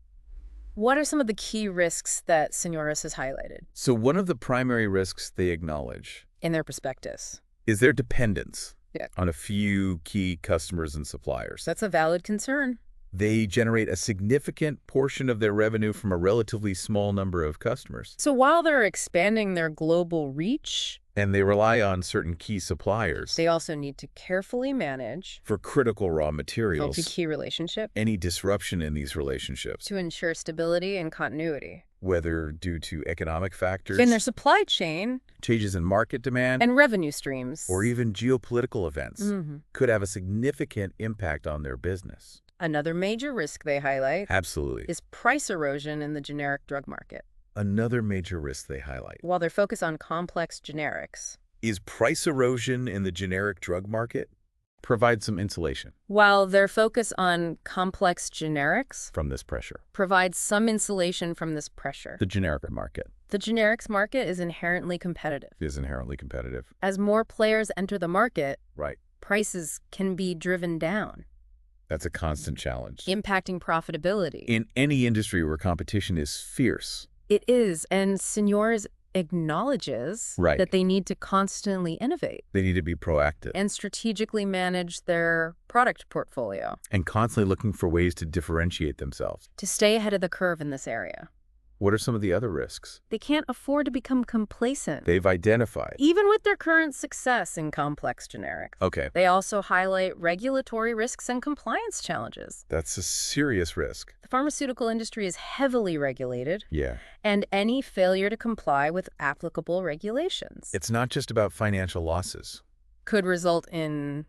[SPEAKER 2] What are some of the key risks that Senores has highlighted?
[SPEAKER 1] So one of the primary risks they acknowledge
[SPEAKER 2] in their prospectus
[SPEAKER 1] is their dependence on a few key customers and suppliers.
[SPEAKER 2] That's a valid concern.
[SPEAKER 1] They generate a significant portion of their revenue from a relatively small number of customers.
[SPEAKER 2] So while they're expanding their global reach,
[SPEAKER 1] And they rely on certain key suppliers.
[SPEAKER 2] They also need to carefully manage
[SPEAKER 1] for critical raw materials.
[SPEAKER 2] Key relationship.
[SPEAKER 1] Any disruption in these relationships.
[SPEAKER 2] To ensure stability and continuity.
[SPEAKER 1] Whether due to economic factors.
[SPEAKER 2] In their supply chain.
[SPEAKER 1] Changes in market demand.
[SPEAKER 2] And revenue streams.
[SPEAKER 1] Or even geopolitical events. Could have a significant impact on their business.
[SPEAKER 2] Another major risk they highlight.
[SPEAKER 1] Absolutely.
[SPEAKER 2] Is price erosion in the generic drug market.
[SPEAKER 1] Another major risk they highlight.
[SPEAKER 2] While they're focused on complex generics.
[SPEAKER 1] Is price erosion in the generic drug market? Provide some insulation.
[SPEAKER 2] While their focus on complex generics.
[SPEAKER 1] From this pressure.
[SPEAKER 2] Provides some insulation from this pressure.
[SPEAKER 1] The generic market.
[SPEAKER 2] The generics market is inherently competitive.
[SPEAKER 1] As
[SPEAKER 2] more players enter the market.
[SPEAKER 1] Right.
[SPEAKER 2] Prices can be driven down.
[SPEAKER 1] That's a constant challenge.
[SPEAKER 2] Impacting profitability.
[SPEAKER 1] In any industry where competition is fierce.
[SPEAKER 2] It is, and Senores acknowledges that they need to constantly innovate.
[SPEAKER 1] They need to be proactive.
[SPEAKER 2] And strategically manage their product portfolio.
[SPEAKER 1] And constantly looking for ways to differentiate themselves.
[SPEAKER 2] To stay ahead of the curve in this area.
[SPEAKER 1] What are some of the other risks?
[SPEAKER 2] They can't afford to become complacent.
[SPEAKER 1] They've identified.
[SPEAKER 2] Even with their current success in complex generics.
[SPEAKER 1] Okay.
[SPEAKER 2] They also highlight regulatory risks and compliance challenges.
[SPEAKER 1] That's a serious risk.
[SPEAKER 2] The pharmaceutical industry is heavily regulated.
[SPEAKER 1] Yeah.
[SPEAKER 2] And any failure to comply with applicable regulations.
[SPEAKER 1] It's not just about financial losses.
[SPEAKER 2] Could result in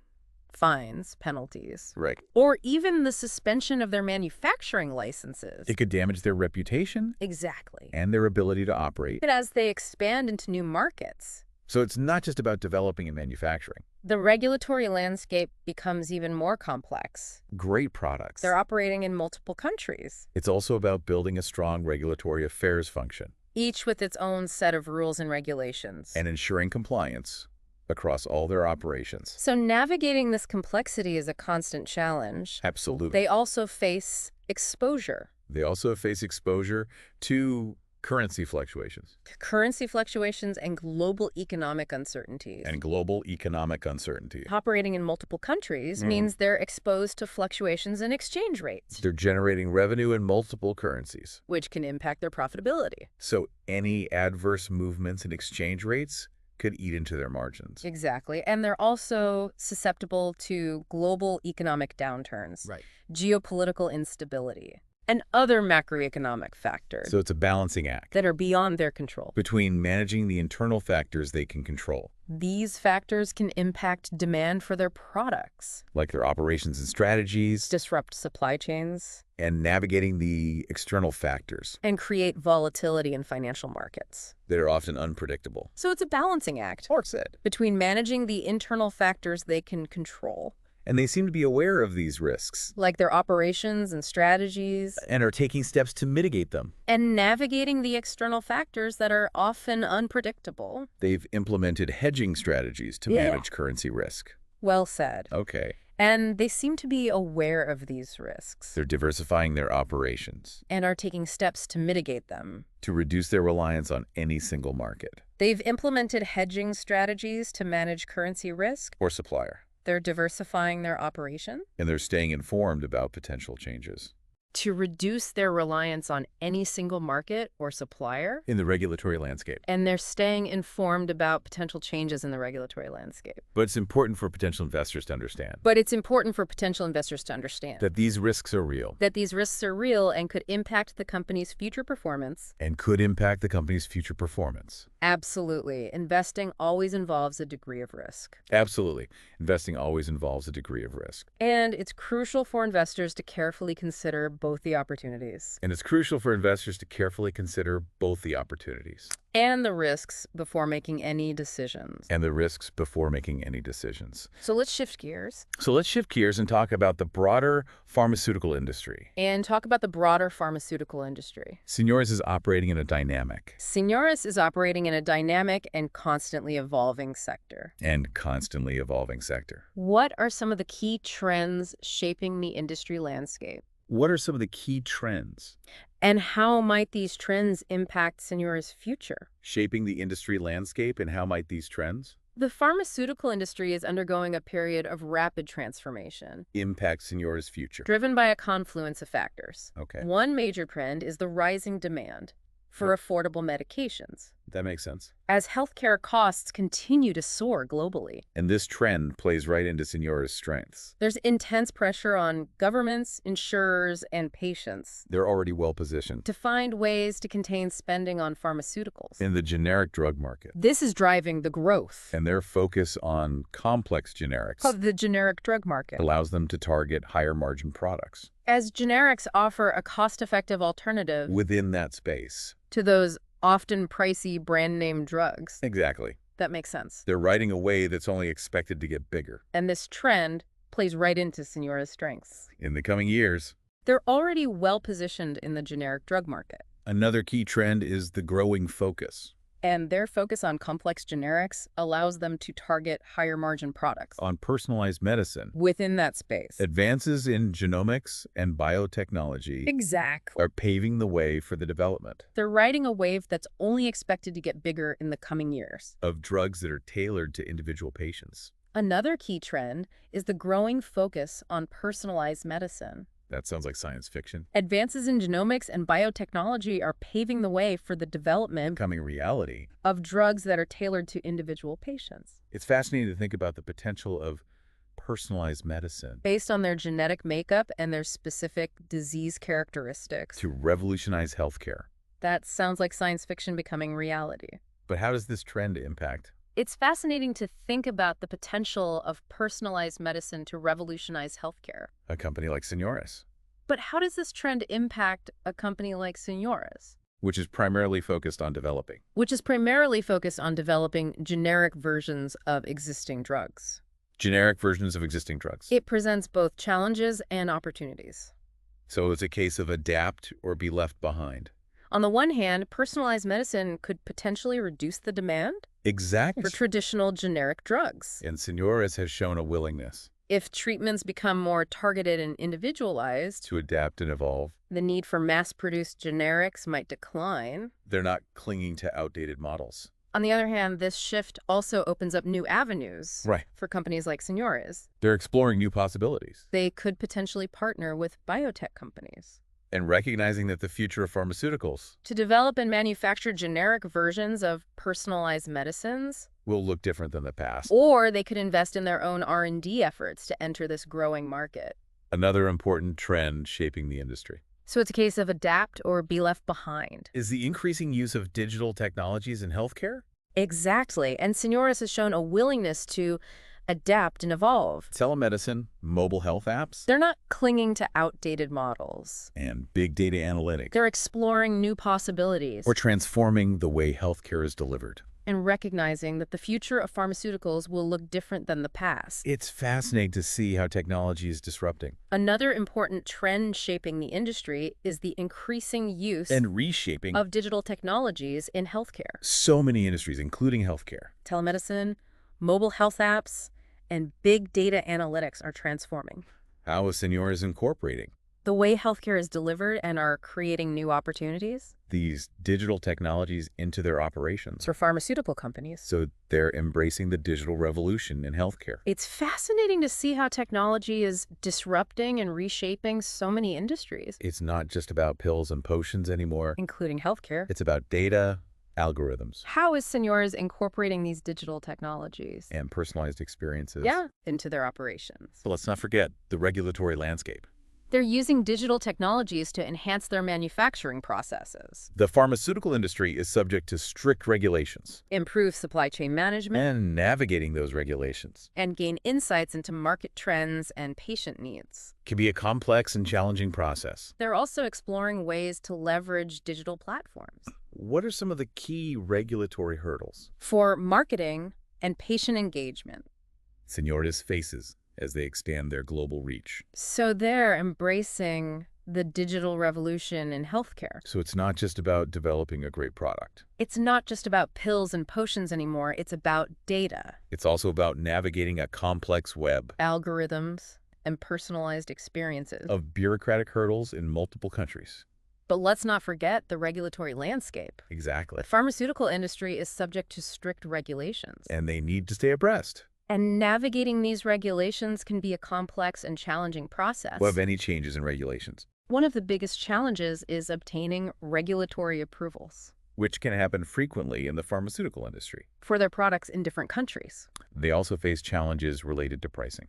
[SPEAKER 2] fines, penalties.
[SPEAKER 1] Right.
[SPEAKER 2] Or even the suspension of their manufacturing licenses.
[SPEAKER 1] It could damage their reputation.
[SPEAKER 2] Exactly.
[SPEAKER 1] And their ability to operate.
[SPEAKER 2] But as they expand into new markets.
[SPEAKER 1] So it's not just about developing and manufacturing.
[SPEAKER 2] The regulatory landscape becomes even more complex.
[SPEAKER 1] Great products.
[SPEAKER 2] They're operating in multiple countries.
[SPEAKER 1] It's also about building a strong regulatory affairs function.
[SPEAKER 2] Each with its own set of rules and regulations.
[SPEAKER 1] And ensuring compliance across all their operations.
[SPEAKER 2] So navigating this complexity is a constant challenge.
[SPEAKER 1] Absolutely.
[SPEAKER 2] They also face exposure.
[SPEAKER 1] They also face exposure to currency fluctuations.
[SPEAKER 2] Currency fluctuations and global economic uncertainties. Operating in multiple countries means they're exposed to fluctuations in exchange rates.
[SPEAKER 1] They're generating revenue in multiple currencies.
[SPEAKER 2] Which can impact their profitability.
[SPEAKER 1] So any adverse movements in exchange rates could eat into their margins.
[SPEAKER 2] Exactly. And they're also susceptible to global economic downturns, geopolitical instability, and other macroeconomic factors.
[SPEAKER 1] So it's a balancing act.
[SPEAKER 2] That are beyond their control.
[SPEAKER 1] Between managing the internal factors they can control.
[SPEAKER 2] These factors can impact demand for their products.
[SPEAKER 1] Like their operations and strategies.
[SPEAKER 2] Disrupt supply chains.
[SPEAKER 1] And navigating the external factors.
[SPEAKER 2] And create volatility in financial markets.
[SPEAKER 1] That are often unpredictable.
[SPEAKER 2] So it's a balancing act.
[SPEAKER 1] Or said.
[SPEAKER 2] Between managing the internal factors they can control.
[SPEAKER 1] And they seem to be aware of these risks.
[SPEAKER 2] Like their operations and strategies.
[SPEAKER 1] And are taking steps to mitigate them.
[SPEAKER 2] And navigating the external factors that are often unpredictable.
[SPEAKER 1] They've implemented hedging strategies to manage currency risk.
[SPEAKER 2] Well said.
[SPEAKER 1] Okay.
[SPEAKER 2] And they seem to be aware of these risks.
[SPEAKER 1] They're diversifying their operations.
[SPEAKER 2] And are taking steps to mitigate them.
[SPEAKER 1] To reduce their reliance on any single market.
[SPEAKER 2] They've implemented hedging strategies to manage currency risk.
[SPEAKER 1] Or supplier.
[SPEAKER 2] They're diversifying their operation.
[SPEAKER 1] And they're staying informed about potential changes.
[SPEAKER 2] To reduce their reliance on any single market or supplier.
[SPEAKER 1] In the regulatory landscape.
[SPEAKER 2] And they're staying informed about potential changes in the regulatory landscape.
[SPEAKER 1] But it's important for potential investors to understand. That these risks are real.
[SPEAKER 2] That these risks are real and could impact the company's future performance. Absolutely. Investing always involves a degree of risk. And it's crucial for investors to carefully consider both the opportunities. And the risks before making any decisions. So let's shift gears.
[SPEAKER 1] And talk about the broader pharmaceutical industry. Senores is operating in a dynamic.
[SPEAKER 2] And constantly evolving sector. What are some of the key trends shaping the industry landscape? And how might these trends impact Senores' future? The pharmaceutical industry is undergoing a period of rapid transformation. Driven by a confluence of factors. One major trend is the rising demand for affordable medications.
[SPEAKER 1] That makes sense.
[SPEAKER 2] as healthcare costs continue to soar globally.
[SPEAKER 1] And this trend plays right into Senores' strengths.
[SPEAKER 2] There's intense pressure on governments, insurers, and patients.
[SPEAKER 1] They're already well positioned
[SPEAKER 2] To find ways to contain spending on pharmaceuticals.
[SPEAKER 1] in the generic drug market.
[SPEAKER 2] This is driving the growth
[SPEAKER 1] And their focus on complex generics
[SPEAKER 2] of the generic drug market.
[SPEAKER 1] allows them to target higher margin products
[SPEAKER 2] As generics offer a cost-effective alternative
[SPEAKER 1] within that space.
[SPEAKER 2] to those often pricey brand-name drugs.
[SPEAKER 1] Exactly.
[SPEAKER 2] That makes sense.
[SPEAKER 1] They're riding a wave that's only expected to get bigger.
[SPEAKER 2] And this trend plays right into Senores' strengths.
[SPEAKER 1] In the coming years,
[SPEAKER 2] They're already well-positioned in the generic drug market.
[SPEAKER 1] another key trend is the growing focus
[SPEAKER 2] And their focus on complex generics allows them to target higher-margin products
[SPEAKER 1] on personalized medicine.
[SPEAKER 2] within that space.
[SPEAKER 1] Advances in genomics and biotechnology
[SPEAKER 2] Exactly.
[SPEAKER 1] are paving the way for the development
[SPEAKER 2] They're riding a wave that's only expected to get bigger in the coming years.
[SPEAKER 1] of drugs that are tailored to individual patients.
[SPEAKER 2] Another key trend is the growing focus on personalized medicine.
[SPEAKER 1] That sounds like science fiction.
[SPEAKER 2] Advances in genomics and biotechnology are paving the way for the development
[SPEAKER 1] Becoming reality.
[SPEAKER 2] of drugs that are tailored to individual patients.
[SPEAKER 1] It's fascinating to think about the potential of personalized medicine
[SPEAKER 2] Based on their genetic makeup and their specific disease characteristics.
[SPEAKER 1] to revolutionize healthcare.
[SPEAKER 2] That sounds like science fiction becoming reality.
[SPEAKER 1] But how does this trend impact?
[SPEAKER 2] It's fascinating to think about the potential of personalized medicine to revolutionize healthcare.
[SPEAKER 1] A company like Senores,
[SPEAKER 2] But how does this trend impact a company like Senores,
[SPEAKER 1] which is primarily focused on developing
[SPEAKER 2] generic versions of existing drugs?
[SPEAKER 1] generic versions of existing drugs?
[SPEAKER 2] It presents both challenges and opportunities.
[SPEAKER 1] So it's a case of adapt or be left behind.
[SPEAKER 2] On the one hand, personalized medicine could potentially reduce the demand
[SPEAKER 1] Exactly.
[SPEAKER 2] for traditional generic drugs.
[SPEAKER 1] And Senores has shown a willingness
[SPEAKER 2] If treatments become more targeted and individualized,
[SPEAKER 1] to adapt and evolve.
[SPEAKER 2] the need for mass-produced generics might decline.
[SPEAKER 1] They're not clinging to outdated models.
[SPEAKER 2] On the other hand, this shift also opens up new avenues
[SPEAKER 1] Right.
[SPEAKER 2] for companies like Senores.
[SPEAKER 1] They're exploring new possibilities
[SPEAKER 2] They could potentially partner with biotech companies
[SPEAKER 1] and recognizing that the future of pharmaceuticals
[SPEAKER 2] to develop and manufacture generic versions of personalized medicines,
[SPEAKER 1] will look different than the past.
[SPEAKER 2] or they could invest in their own R&D efforts to enter this growing market.
[SPEAKER 1] Another important trend shaping the industry
[SPEAKER 2] So it's a case of adapt or be left behind.
[SPEAKER 1] is the increasing use of digital technologies in healthcare.
[SPEAKER 2] Exactly. And Senores has shown a willingness to adapt and evolve.
[SPEAKER 1] Telemedicine, mobile health apps,
[SPEAKER 2] They're not clinging to outdated models.
[SPEAKER 1] and big data analytics
[SPEAKER 2] They're exploring new possibilities
[SPEAKER 1] or transforming the way healthcare is delivered.
[SPEAKER 2] and recognizing that the future of pharmaceuticals will look different than the past.
[SPEAKER 1] It's fascinating to see how technology is disrupting
[SPEAKER 2] Another important trend shaping the industry is the increasing use
[SPEAKER 1] and reshaping
[SPEAKER 2] of digital technologies in healthcare.
[SPEAKER 1] so many industries, including healthcare.
[SPEAKER 2] Telemedicine, mobile health apps, and big data analytics are transforming
[SPEAKER 1] How is Senores incorporating
[SPEAKER 2] the way healthcare is delivered and are creating new opportunities
[SPEAKER 1] these digital technologies into their operations?
[SPEAKER 2] for pharmaceutical companies.
[SPEAKER 1] So they're embracing the digital revolution in healthcare.
[SPEAKER 2] It's fascinating to see how technology is disrupting and reshaping so many industries,
[SPEAKER 1] It's not just about pills and potions anymore.
[SPEAKER 2] including healthcare.
[SPEAKER 1] It's about data, algorithms,
[SPEAKER 2] How is Senores incorporating these digital technologies
[SPEAKER 1] and personalized experiences.
[SPEAKER 2] into their operations?
[SPEAKER 1] But let's not forget the regulatory landscape.
[SPEAKER 2] They're using digital technologies to enhance their manufacturing processes,
[SPEAKER 1] The pharmaceutical industry is subject to strict regulations,
[SPEAKER 2] improve supply chain management,
[SPEAKER 1] and navigating those regulations
[SPEAKER 2] and gain insights into market trends and patient needs.
[SPEAKER 1] can be a complex and challenging process.
[SPEAKER 2] They're also exploring ways to leverage digital platforms
[SPEAKER 1] What are some of the key regulatory hurdles
[SPEAKER 2] for marketing and patient engagement.
[SPEAKER 1] Senores faces as they extend their global reach?
[SPEAKER 2] So they're embracing the digital revolution in healthcare.
[SPEAKER 1] So it's not just about developing a great product.
[SPEAKER 2] It's not just about pills and potions anymore. It's about data,
[SPEAKER 1] It's also about navigating a complex web
[SPEAKER 2] algorithms, and personalized experiences.
[SPEAKER 1] of bureaucratic hurdles in multiple countries.
[SPEAKER 2] But let's not forget the regulatory landscape.
[SPEAKER 1] Exactly.
[SPEAKER 2] The pharmaceutical industry is subject to strict regulations.
[SPEAKER 1] And they need to stay abreast
[SPEAKER 2] And navigating these regulations can be a complex and challenging process.
[SPEAKER 1] of any changes in regulations.
[SPEAKER 2] One of the biggest challenges is obtaining regulatory approvals.
[SPEAKER 1] which can happen frequently in the pharmaceutical industry.
[SPEAKER 2] For their products in different countries.
[SPEAKER 1] They also face challenges related to pricing.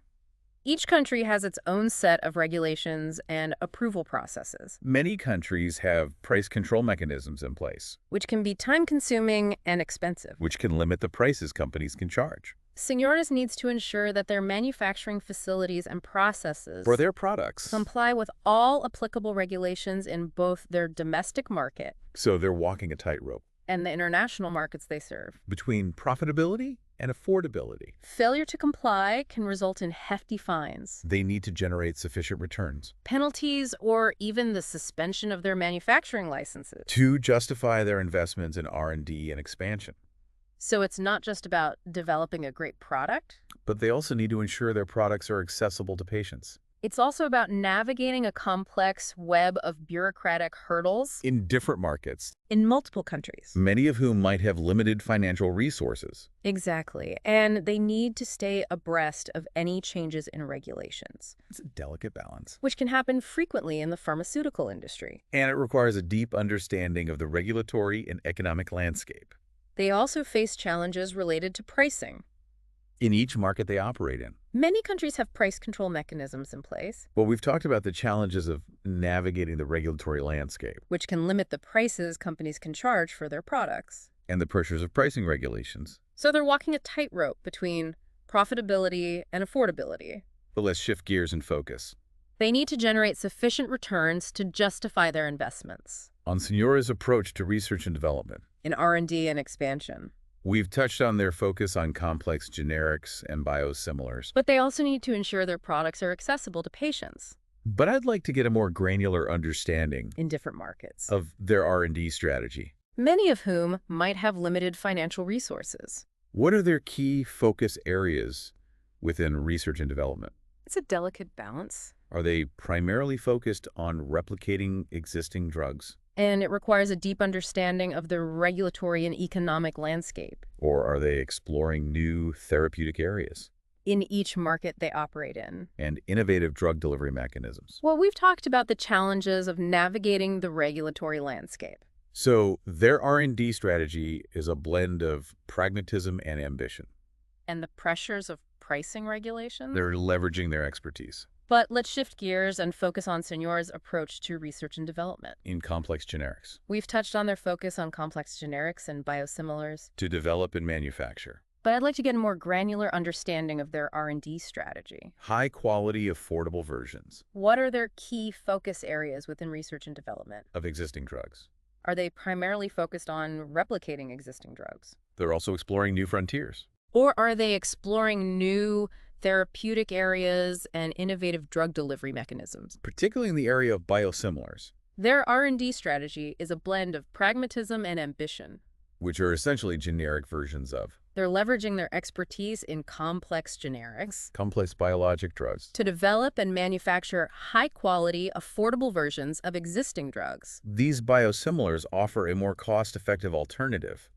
[SPEAKER 2] Each country has its own set of regulations and approval processes.
[SPEAKER 1] Many countries have price control mechanisms in place,
[SPEAKER 2] which can be time-consuming and expensive.
[SPEAKER 1] Which can limit the prices companies can charge.
[SPEAKER 2] Senores needs to ensure that their manufacturing facilities and processes
[SPEAKER 1] for their products
[SPEAKER 2] comply with all applicable regulations in both their domestic market,
[SPEAKER 1] so they're walking a tightrope,
[SPEAKER 2] and the international markets they serve,
[SPEAKER 1] between profitability and affordability.
[SPEAKER 2] Failure to comply can result in hefty fines.
[SPEAKER 1] They need to generate sufficient returns,
[SPEAKER 2] penalties, or even the suspension of their manufacturing licenses
[SPEAKER 1] to justify their investments in R&D and expansion.
[SPEAKER 2] So it's not just about developing a great product,
[SPEAKER 1] but they also need to ensure their products are accessible to patients.
[SPEAKER 2] It's also about navigating a complex web of bureaucratic hurdles
[SPEAKER 1] in different markets,
[SPEAKER 2] in multiple countries,
[SPEAKER 1] many of whom might have limited financial resources.
[SPEAKER 2] Exactly. And they need to stay abreast of any changes in regulations.
[SPEAKER 1] It's a delicate balance,
[SPEAKER 2] which can happen frequently in the pharmaceutical industry.
[SPEAKER 1] And it requires a deep understanding of the regulatory and economic landscape.
[SPEAKER 2] They also face challenges related to pricing
[SPEAKER 1] in each market they operate in.
[SPEAKER 2] Many countries have price control mechanisms in place.
[SPEAKER 1] Well, we've talked about the challenges of navigating the regulatory landscape,
[SPEAKER 2] which can limit the prices companies can charge for their products,
[SPEAKER 1] and the pressures of pricing regulations.
[SPEAKER 2] So they're walking a tightrope between profitability and affordability.
[SPEAKER 1] But let's shift gears and focus.
[SPEAKER 2] They need to generate sufficient returns to justify their investments.
[SPEAKER 1] On Senores' approach to research and development.
[SPEAKER 2] In R&D and expansion.
[SPEAKER 1] We've touched on their focus on complex generics and biosimilars.
[SPEAKER 2] But they also need to ensure their products are accessible to patients.
[SPEAKER 1] But I'd like to get a more granular understanding
[SPEAKER 2] in different markets
[SPEAKER 1] of their R&D strategy.
[SPEAKER 2] Many of whom might have limited financial resources.
[SPEAKER 1] What are their key focus areas within research and development?
[SPEAKER 2] It's a delicate balance.
[SPEAKER 1] Are they primarily focused on replicating existing drugs?
[SPEAKER 2] And it requires a deep understanding of the regulatory and economic landscape.
[SPEAKER 1] Or are they exploring new therapeutic areas?
[SPEAKER 2] In each market they operate in.
[SPEAKER 1] And innovative drug delivery mechanisms.
[SPEAKER 2] Well, we've talked about the challenges of navigating the regulatory landscape.
[SPEAKER 1] So their R&D strategy is a blend of pragmatism and ambition.
[SPEAKER 2] And the pressures of pricing regulations?
[SPEAKER 1] They're leveraging their expertise.
[SPEAKER 2] But let's shift gears and focus on Senores' approach to research and development.
[SPEAKER 1] In complex generics.
[SPEAKER 2] We've touched on their focus on complex generics and biosimilars.
[SPEAKER 1] To develop and manufacture.
[SPEAKER 2] But I'd like to get a more granular understanding of their R&D strategy.
[SPEAKER 1] High-quality, affordable versions.
[SPEAKER 2] What are their key focus areas within research and development?
[SPEAKER 1] Of existing drugs.
[SPEAKER 2] Are they primarily focused on replicating existing drugs?
[SPEAKER 1] They're also exploring new frontiers.
[SPEAKER 2] Or are they exploring new therapeutic areas and innovative drug delivery mechanisms?
[SPEAKER 1] Particularly in the area of biosimilars.
[SPEAKER 2] Their R&D strategy is a blend of pragmatism and ambition.
[SPEAKER 1] Which are essentially generic versions of.
[SPEAKER 2] They're leveraging their expertise in complex generics.
[SPEAKER 1] Complex biologic drugs.
[SPEAKER 2] To develop and manufacture high-quality, affordable versions of existing drugs.
[SPEAKER 1] These biosimilars offer a more cost-effective alternative.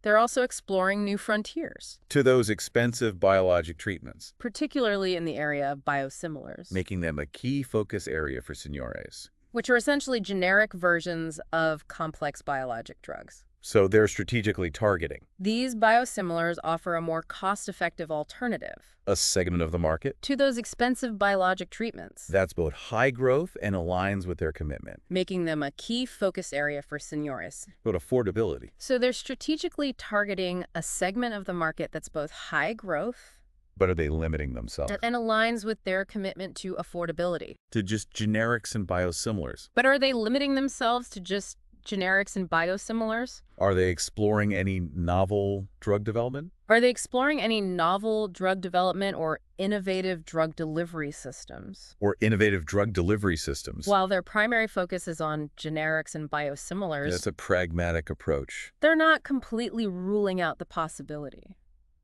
[SPEAKER 2] They're also exploring new frontiers.
[SPEAKER 1] To those expensive biologic treatments.
[SPEAKER 2] Particularly in the area of biosimilars.
[SPEAKER 1] Making them a key focus area for Senores.
[SPEAKER 2] Which are essentially generic versions of complex biologic drugs.
[SPEAKER 1] So they're strategically targeting.
[SPEAKER 2] These biosimilars offer a more cost-effective alternative.
[SPEAKER 1] A segment of the market.
[SPEAKER 2] To those expensive biologic treatments.
[SPEAKER 1] That's both high growth and aligns with their commitment.
[SPEAKER 2] Making them a key focus area for Senores.
[SPEAKER 1] But affordability.
[SPEAKER 2] So they're strategically targeting a segment of the market that's both high growth.
[SPEAKER 1] But are they limiting themselves?
[SPEAKER 2] And aligns with their commitment to affordability.
[SPEAKER 1] To just generics and biosimilars.
[SPEAKER 2] But are they limiting themselves to just generics and biosimilars?
[SPEAKER 1] Are they exploring any novel drug development?
[SPEAKER 2] Are they exploring any novel drug development or innovative drug delivery systems?
[SPEAKER 1] Or innovative drug delivery systems.
[SPEAKER 2] While their primary focus is on generics and biosimilars.
[SPEAKER 1] That's a pragmatic approach.
[SPEAKER 2] They're not completely ruling out the possibility.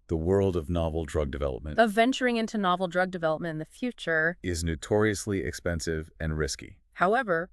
[SPEAKER 1] The world of novel drug development.
[SPEAKER 2] Of venturing into novel drug development in the future.
[SPEAKER 1] Is notoriously expensive and risky.
[SPEAKER 2] However,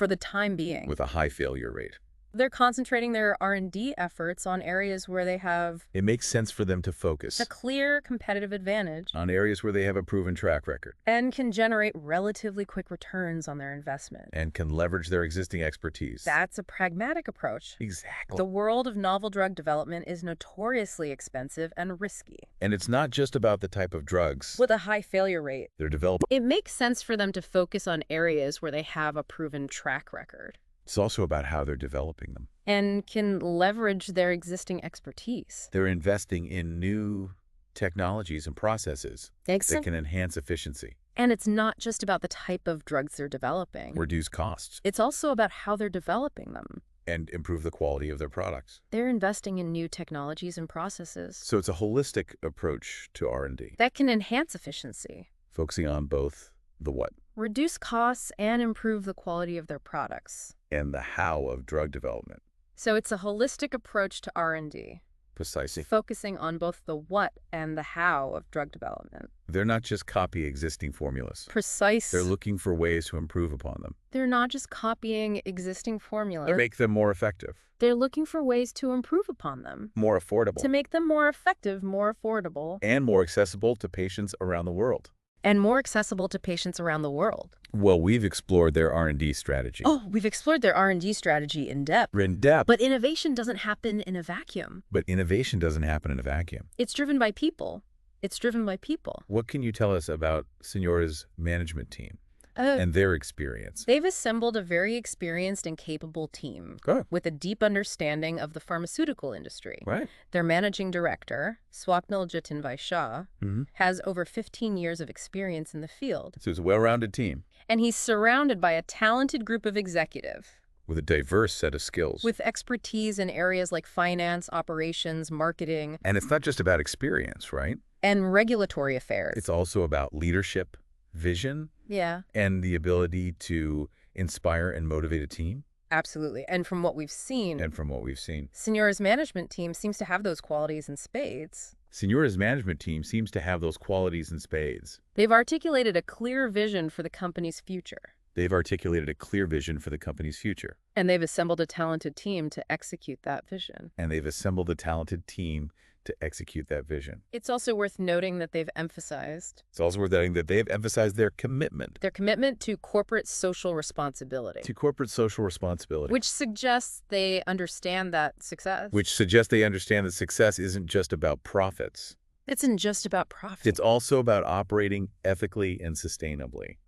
[SPEAKER 2] for the time being.
[SPEAKER 1] With a high failure rate.
[SPEAKER 2] They're concentrating their R&D efforts on areas where they have...
[SPEAKER 1] It makes sense for them to focus
[SPEAKER 2] a clear competitive advantage.
[SPEAKER 1] On areas where they have a proven track record.
[SPEAKER 2] And can generate relatively quick returns on their investment.
[SPEAKER 1] And can leverage their existing expertise.
[SPEAKER 2] That's a pragmatic approach.
[SPEAKER 1] Exactly.
[SPEAKER 2] The world of novel drug development is notoriously expensive and risky.
[SPEAKER 1] And it's not just about the type of drugs.
[SPEAKER 2] With a high failure rate.
[SPEAKER 1] They're developing.
[SPEAKER 2] It makes sense for them to focus on areas where they have a proven track record.
[SPEAKER 1] It's also about how they're developing them.
[SPEAKER 2] And can leverage their existing expertise.
[SPEAKER 1] They're investing in new technologies and processes that can enhance efficiency.
[SPEAKER 2] And it's not just about the type of drugs they're developing.
[SPEAKER 1] Reduce costs.
[SPEAKER 2] It's also about how they're developing them.
[SPEAKER 1] And improve the quality of their products.
[SPEAKER 2] They're investing in new technologies and processes.
[SPEAKER 1] So it's a holistic approach to R&D.
[SPEAKER 2] That can enhance efficiency.
[SPEAKER 1] Focusing on both the what?
[SPEAKER 2] Reduce costs and improve the quality of their products.
[SPEAKER 1] And the how of drug development.
[SPEAKER 2] So it's a holistic approach to R&D.
[SPEAKER 1] Precisely.
[SPEAKER 2] Focusing on both the what and the how of drug development.
[SPEAKER 1] They're not just copying existing formulas.
[SPEAKER 2] Precise.
[SPEAKER 1] They're looking for ways to improve upon them.
[SPEAKER 2] They're not just copying existing formulas.
[SPEAKER 1] To make them more effective.
[SPEAKER 2] They're looking for ways to improve upon them.
[SPEAKER 1] More affordable.
[SPEAKER 2] To make them more effective, more affordable.
[SPEAKER 1] And more accessible to patients around the world.
[SPEAKER 2] And more accessible to patients around the world.
[SPEAKER 1] Well, we've explored their R&D strategy.
[SPEAKER 2] Oh, we've explored their R&D strategy in depth. But innovation doesn't happen in a vacuum. It's driven by people.
[SPEAKER 1] What can you tell us about Senores' management team and their experience?
[SPEAKER 2] They've assembled a very experienced and capable team with a deep understanding of the pharmaceutical industry.
[SPEAKER 1] Right.
[SPEAKER 2] Their managing director, Swapnil Jatinbhai Shah, has over 15 years of experience in the field.
[SPEAKER 1] So it's a well-rounded team.
[SPEAKER 2] And he's surrounded by a talented group of executives.
[SPEAKER 1] With a diverse set of skills.
[SPEAKER 2] With expertise in areas like finance, operations, marketing.
[SPEAKER 1] And it's not just about experience, right?
[SPEAKER 2] And regulatory affairs.
[SPEAKER 1] It's also about leadership, vision.
[SPEAKER 2] Yeah.
[SPEAKER 1] And the ability to inspire and motivate a team.
[SPEAKER 2] Absolutely. And from what we've seen. Senores' management team seems to have those qualities in spades. They've articulated a clear vision for the company's future. And they've assembled a talented team to execute that vision. It's also worth noting that they've emphasized
[SPEAKER 1] their commitment.
[SPEAKER 2] Their commitment to corporate social responsibility. Which suggests they understand that success.
[SPEAKER 1] Isn't just about profits.
[SPEAKER 2] It isn't just about profit.
[SPEAKER 1] It's also about operating ethically and sustainably.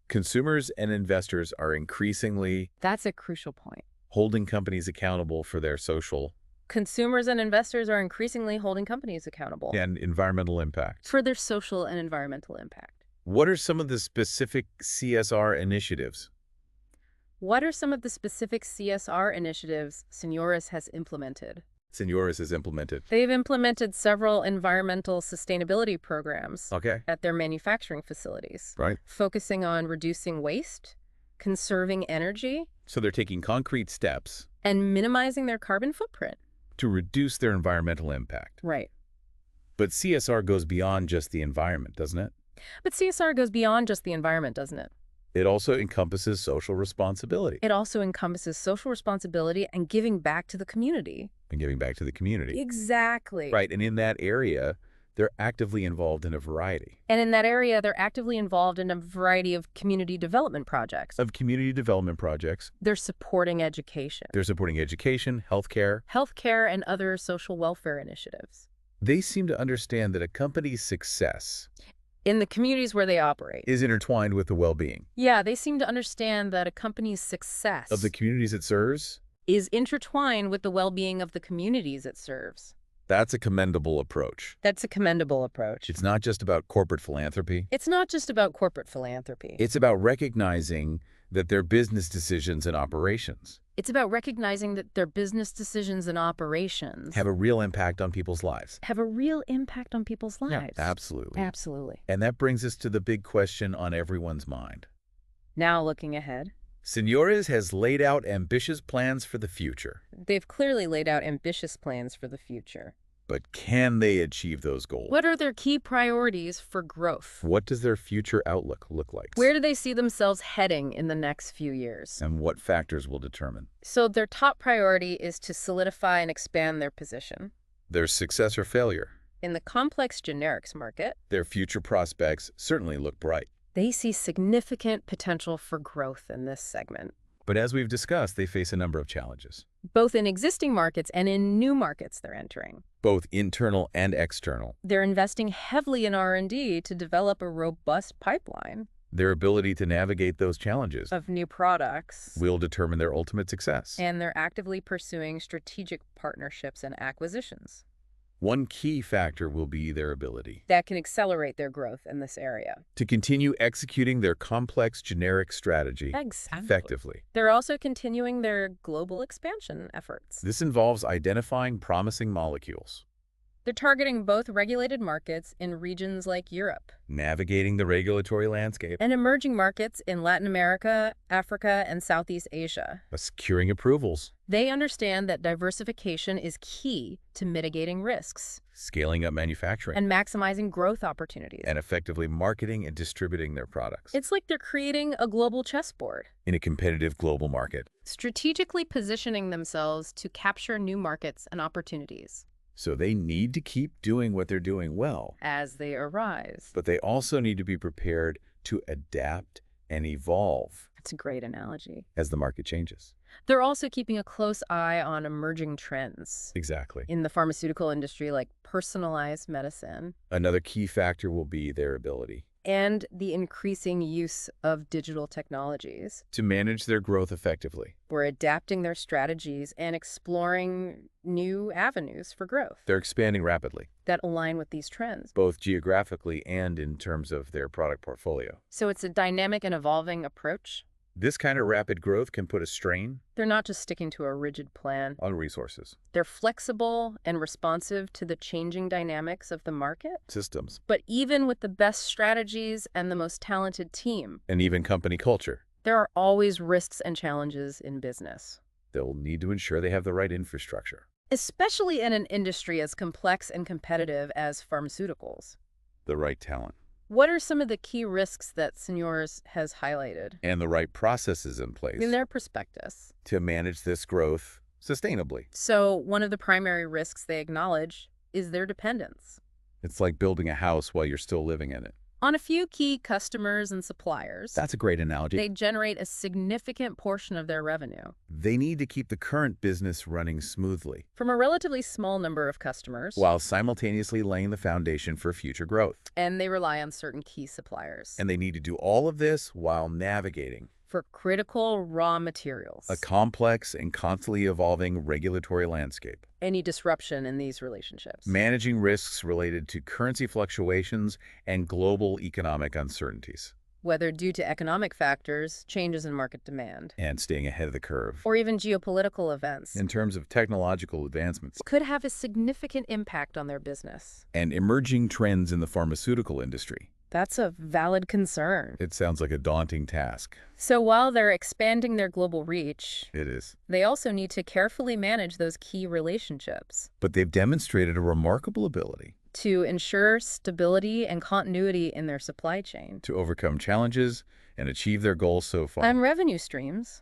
[SPEAKER 1] Consumers and investors are increasingly...
[SPEAKER 2] That's a crucial point.
[SPEAKER 1] Holding companies accountable for their social...
[SPEAKER 2] Consumers and investors are increasingly holding companies accountable.
[SPEAKER 1] And environmental impact.
[SPEAKER 2] For their social and environmental impact.
[SPEAKER 1] What are some of the specific CSR initiatives?
[SPEAKER 2] Senores has implemented?
[SPEAKER 1] They've
[SPEAKER 2] implemented several environmental sustainability programs at their manufacturing facilities.
[SPEAKER 1] Right.
[SPEAKER 2] Focusing on reducing waste, conserving energy.
[SPEAKER 1] So they're taking concrete steps.
[SPEAKER 2] And minimizing their carbon footprint.
[SPEAKER 1] To reduce their environmental impact.
[SPEAKER 2] Right.
[SPEAKER 1] But CSR goes beyond just the environment, doesn't it? It also encompasses social responsibility.
[SPEAKER 2] And giving back to the community. Exactly.
[SPEAKER 1] Right, and in that area, they're actively involved in a variety.
[SPEAKER 2] Of community development projects. They're supporting education. Healthcare and other social welfare initiatives.
[SPEAKER 1] They seem to understand that a company's success
[SPEAKER 2] in the communities where they operate
[SPEAKER 1] is intertwined with the well-being.
[SPEAKER 2] Yeah, they seem to understand that a company's success
[SPEAKER 1] of the communities it serves
[SPEAKER 2] is intertwined with the well-being of the communities it serves.
[SPEAKER 1] That's a commendable approach.
[SPEAKER 2] It's
[SPEAKER 1] not just about corporate philanthropy.
[SPEAKER 2] It's
[SPEAKER 1] about recognizing that their business decisions and operations have a real impact on people's lives.
[SPEAKER 2] Yeah,
[SPEAKER 1] absolutely. And that brings us to the big question on everyone's mind.
[SPEAKER 2] Now looking ahead.
[SPEAKER 1] Senores has laid out ambitious plans for the future.
[SPEAKER 2] They've clearly laid out ambitious plans for the future.
[SPEAKER 1] But can they achieve those goals?
[SPEAKER 2] What are their key priorities for growth?
[SPEAKER 1] What does their future outlook look like?
[SPEAKER 2] Where do they see themselves heading in the next few years?
[SPEAKER 1] And what factors will determine?
[SPEAKER 2] So their top priority is to solidify and expand their position.
[SPEAKER 1] Their success or failure?
[SPEAKER 2] In the complex generics market,
[SPEAKER 1] their future prospects certainly look bright.
[SPEAKER 2] They see significant potential for growth in this segment.
[SPEAKER 1] But as we've discussed, they face a number of challenges.
[SPEAKER 2] Both in existing markets and in new markets they're entering.
[SPEAKER 1] Both internal and external.
[SPEAKER 2] They're investing heavily in R&D to develop a robust pipeline.
[SPEAKER 1] Their ability to navigate those challenges
[SPEAKER 2] of new products
[SPEAKER 1] will determine their ultimate success.
[SPEAKER 2] And they're actively pursuing strategic partnerships and acquisitions.
[SPEAKER 1] One key factor will be their ability
[SPEAKER 2] that can accelerate their growth in this area.
[SPEAKER 1] To continue executing their complex generic strategy effectively.
[SPEAKER 2] They're also continuing their global expansion efforts.
[SPEAKER 1] This involves identifying promising molecules.
[SPEAKER 2] They're targeting both regulated markets in regions like Europe,
[SPEAKER 1] navigating the regulatory landscape,
[SPEAKER 2] and emerging markets in Latin America, Africa, and Southeast Asia.
[SPEAKER 1] Securing approvals.
[SPEAKER 2] They understand that diversification is key to mitigating risks,
[SPEAKER 1] scaling up manufacturing,
[SPEAKER 2] and maximizing growth opportunities,
[SPEAKER 1] and effectively marketing and distributing their products.
[SPEAKER 2] It's like they're creating a global chessboard
[SPEAKER 1] in a competitive global market,
[SPEAKER 2] strategically positioning themselves to capture new markets and opportunities.
[SPEAKER 1] So they need to keep doing what they're doing well
[SPEAKER 2] as they arise.
[SPEAKER 1] But they also need to be prepared to adapt and evolve.
[SPEAKER 2] That's a great analogy.
[SPEAKER 1] As the market changes.
[SPEAKER 2] They're also keeping a close eye on emerging trends.
[SPEAKER 1] Exactly.
[SPEAKER 2] In the pharmaceutical industry, like personalized medicine.
[SPEAKER 1] Another key factor will be their ability.
[SPEAKER 2] And the increasing use of digital technologies.
[SPEAKER 1] To manage their growth effectively.
[SPEAKER 2] We're adapting their strategies and exploring new avenues for growth.
[SPEAKER 1] They're expanding rapidly.
[SPEAKER 2] That align with these trends.
[SPEAKER 1] Both geographically and in terms of their product portfolio.
[SPEAKER 2] So it's a dynamic and evolving approach.
[SPEAKER 1] This kind of rapid growth can put a strain.
[SPEAKER 2] They're not just sticking to a rigid plan.
[SPEAKER 1] On resources.
[SPEAKER 2] They're flexible and responsive to the changing dynamics of the market.
[SPEAKER 1] Systems.
[SPEAKER 2] But even with the best strategies and the most talented team.
[SPEAKER 1] And even company culture.
[SPEAKER 2] There are always risks and challenges in business.
[SPEAKER 1] They'll need to ensure they have the right infrastructure.
[SPEAKER 2] Especially in an industry as complex and competitive as pharmaceuticals.
[SPEAKER 1] The right talent.
[SPEAKER 2] What are some of the key risks that Senores has highlighted?
[SPEAKER 1] And the right processes in place.
[SPEAKER 2] In their prospectus.
[SPEAKER 1] To manage this growth sustainably.
[SPEAKER 2] So one of the primary risks they acknowledge is their dependence.
[SPEAKER 1] It's like building a house while you're still living in it.
[SPEAKER 2] On a few key customers and suppliers.
[SPEAKER 1] That's a great analogy.
[SPEAKER 2] They generate a significant portion of their revenue.
[SPEAKER 1] They need to keep the current business running smoothly.
[SPEAKER 2] From a relatively small number of customers.
[SPEAKER 1] While simultaneously laying the foundation for future growth.
[SPEAKER 2] And they rely on certain key suppliers.
[SPEAKER 1] And they need to do all of this while navigating.
[SPEAKER 2] For critical raw materials.
[SPEAKER 1] A complex and constantly evolving regulatory landscape.
[SPEAKER 2] Any disruption in these relationships.
[SPEAKER 1] Managing risks related to currency fluctuations and global economic uncertainties.
[SPEAKER 2] Whether due to economic factors, changes in market demand.
[SPEAKER 1] And staying ahead of the curve.
[SPEAKER 2] Or even geopolitical events.
[SPEAKER 1] In terms of technological advancements.
[SPEAKER 2] Could have a significant impact on their business.
[SPEAKER 1] And emerging trends in the pharmaceutical industry.
[SPEAKER 2] That's a valid concern.
[SPEAKER 1] It sounds like a daunting task.
[SPEAKER 2] So while they're expanding their global reach,
[SPEAKER 1] it is.
[SPEAKER 2] They also need to carefully manage those key relationships.
[SPEAKER 1] But they've demonstrated a remarkable ability
[SPEAKER 2] to ensure stability and continuity in their supply chain.
[SPEAKER 1] To overcome challenges and achieve their goals so far.
[SPEAKER 2] And revenue streams.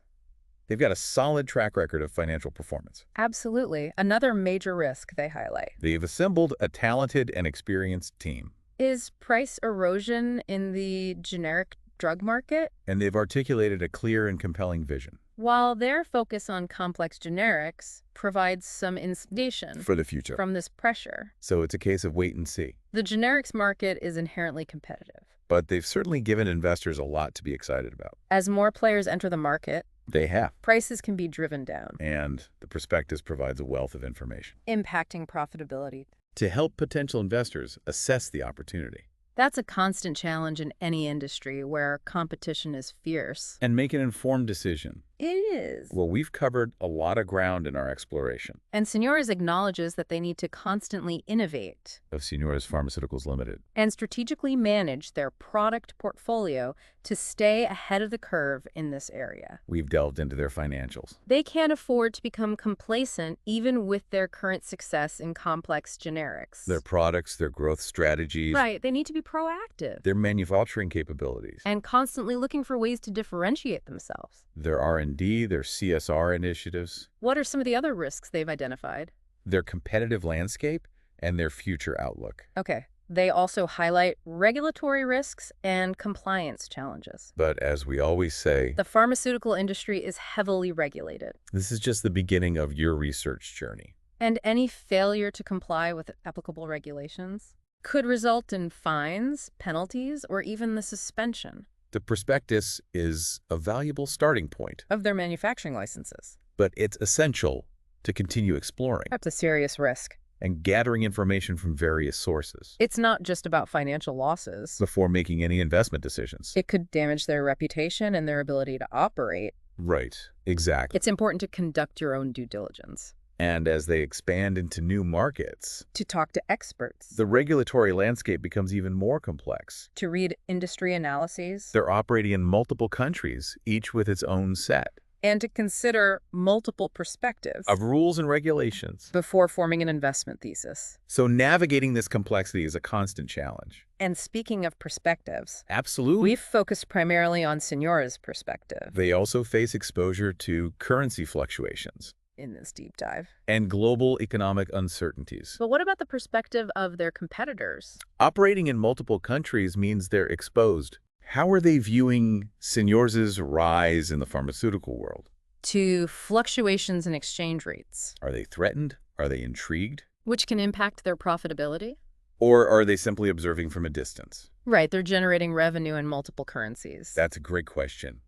[SPEAKER 1] They've got a solid track record of financial performance.
[SPEAKER 2] Absolutely. Another major risk they highlight.
[SPEAKER 1] They've assembled a talented and experienced team.
[SPEAKER 2] Is price erosion in the generic drug market?
[SPEAKER 1] And they've articulated a clear and compelling vision.
[SPEAKER 2] While their focus on complex generics provides some insulation
[SPEAKER 1] for the future
[SPEAKER 2] from this pressure.
[SPEAKER 1] So it's a case of wait and see.
[SPEAKER 2] The generics market is inherently competitive.
[SPEAKER 1] But they've certainly given investors a lot to be excited about.
[SPEAKER 2] As more players enter the market,
[SPEAKER 1] they have.
[SPEAKER 2] Prices can be driven down.
[SPEAKER 1] And the prospectus provides a wealth of information.
[SPEAKER 2] Impacting profitability.
[SPEAKER 1] To help potential investors assess the opportunity.
[SPEAKER 2] That's a constant challenge in any industry where competition is fierce.
[SPEAKER 1] And make an informed decision.
[SPEAKER 2] It is.
[SPEAKER 1] Well, we've covered a lot of ground in our exploration.
[SPEAKER 2] And Senores acknowledges that they need to constantly innovate.
[SPEAKER 1] Of Senores Pharmaceuticals Limited.
[SPEAKER 2] And strategically manage their product portfolio to stay ahead of the curve in this area.
[SPEAKER 1] We've delved into their financials.
[SPEAKER 2] They can't afford to become complacent even with their current success in complex generics.
[SPEAKER 1] Their products, their growth strategies.
[SPEAKER 2] Right, they need to be proactive.
[SPEAKER 1] Their manufacturing capabilities.
[SPEAKER 2] And constantly looking for ways to differentiate themselves.
[SPEAKER 1] Their R&D, their CSR initiatives.
[SPEAKER 2] What are some of the other risks they've identified?
[SPEAKER 1] Their competitive landscape and their future outlook.
[SPEAKER 2] Okay. They also highlight regulatory risks and compliance challenges.
[SPEAKER 1] But as we always say,
[SPEAKER 2] the pharmaceutical industry is heavily regulated.
[SPEAKER 1] This is just the beginning of your research journey.
[SPEAKER 2] And any failure to comply with applicable regulations could result in fines, penalties, or even the suspension.
[SPEAKER 1] The prospectus is a valuable starting point
[SPEAKER 2] of their manufacturing licenses.
[SPEAKER 1] But it's essential to continue exploring.
[SPEAKER 2] That's a serious risk.
[SPEAKER 1] And gathering information from various sources.
[SPEAKER 2] It's not just about financial losses.
[SPEAKER 1] Before making any investment decisions.
[SPEAKER 2] It could damage their reputation and their ability to operate.
[SPEAKER 1] Right, exactly.
[SPEAKER 2] It's important to conduct your own due diligence.
[SPEAKER 1] And as they expand into new markets,
[SPEAKER 2] to talk to experts.
[SPEAKER 1] The regulatory landscape becomes even more complex.
[SPEAKER 2] To read industry analyses.
[SPEAKER 1] They're operating in multiple countries, each with its own set.
[SPEAKER 2] And to consider multiple perspectives
[SPEAKER 1] of rules and regulations
[SPEAKER 2] before forming an investment thesis.
[SPEAKER 1] So navigating this complexity is a constant challenge.
[SPEAKER 2] And speaking of perspectives,
[SPEAKER 1] absolutely,
[SPEAKER 2] we've focused primarily on Senores' perspective.
[SPEAKER 1] They also face exposure to currency fluctuations
[SPEAKER 2] in this deep dive.
[SPEAKER 1] And global economic uncertainties.
[SPEAKER 2] But what about the perspective of their competitors?
[SPEAKER 1] Operating in multiple countries means they're exposed. How are they viewing Senores' rise in the pharmaceutical world?
[SPEAKER 2] To fluctuations in exchange rates.
[SPEAKER 1] Are they threatened? Are they intrigued?
[SPEAKER 2] Which can impact their profitability?
[SPEAKER 1] Or are they simply observing from a distance?
[SPEAKER 2] Right, they're generating revenue in multiple currencies.
[SPEAKER 1] That's a great question,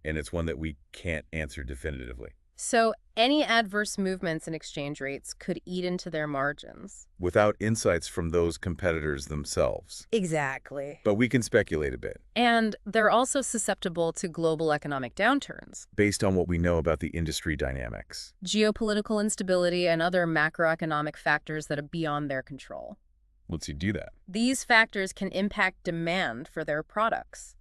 [SPEAKER 1] and it's one that we can't answer definitively.
[SPEAKER 2] So any adverse movements in exchange rates could eat into their margins.
[SPEAKER 1] Without insights from those competitors themselves.
[SPEAKER 2] Exactly.
[SPEAKER 1] But we can speculate a bit.
[SPEAKER 2] And they're also susceptible to global economic downturns.
[SPEAKER 1] Based on what we know about the industry dynamics.
[SPEAKER 2] Geopolitical instability and other macroeconomic factors that are beyond their control.
[SPEAKER 1] Let's see, do that.
[SPEAKER 2] These factors can impact demand for their products.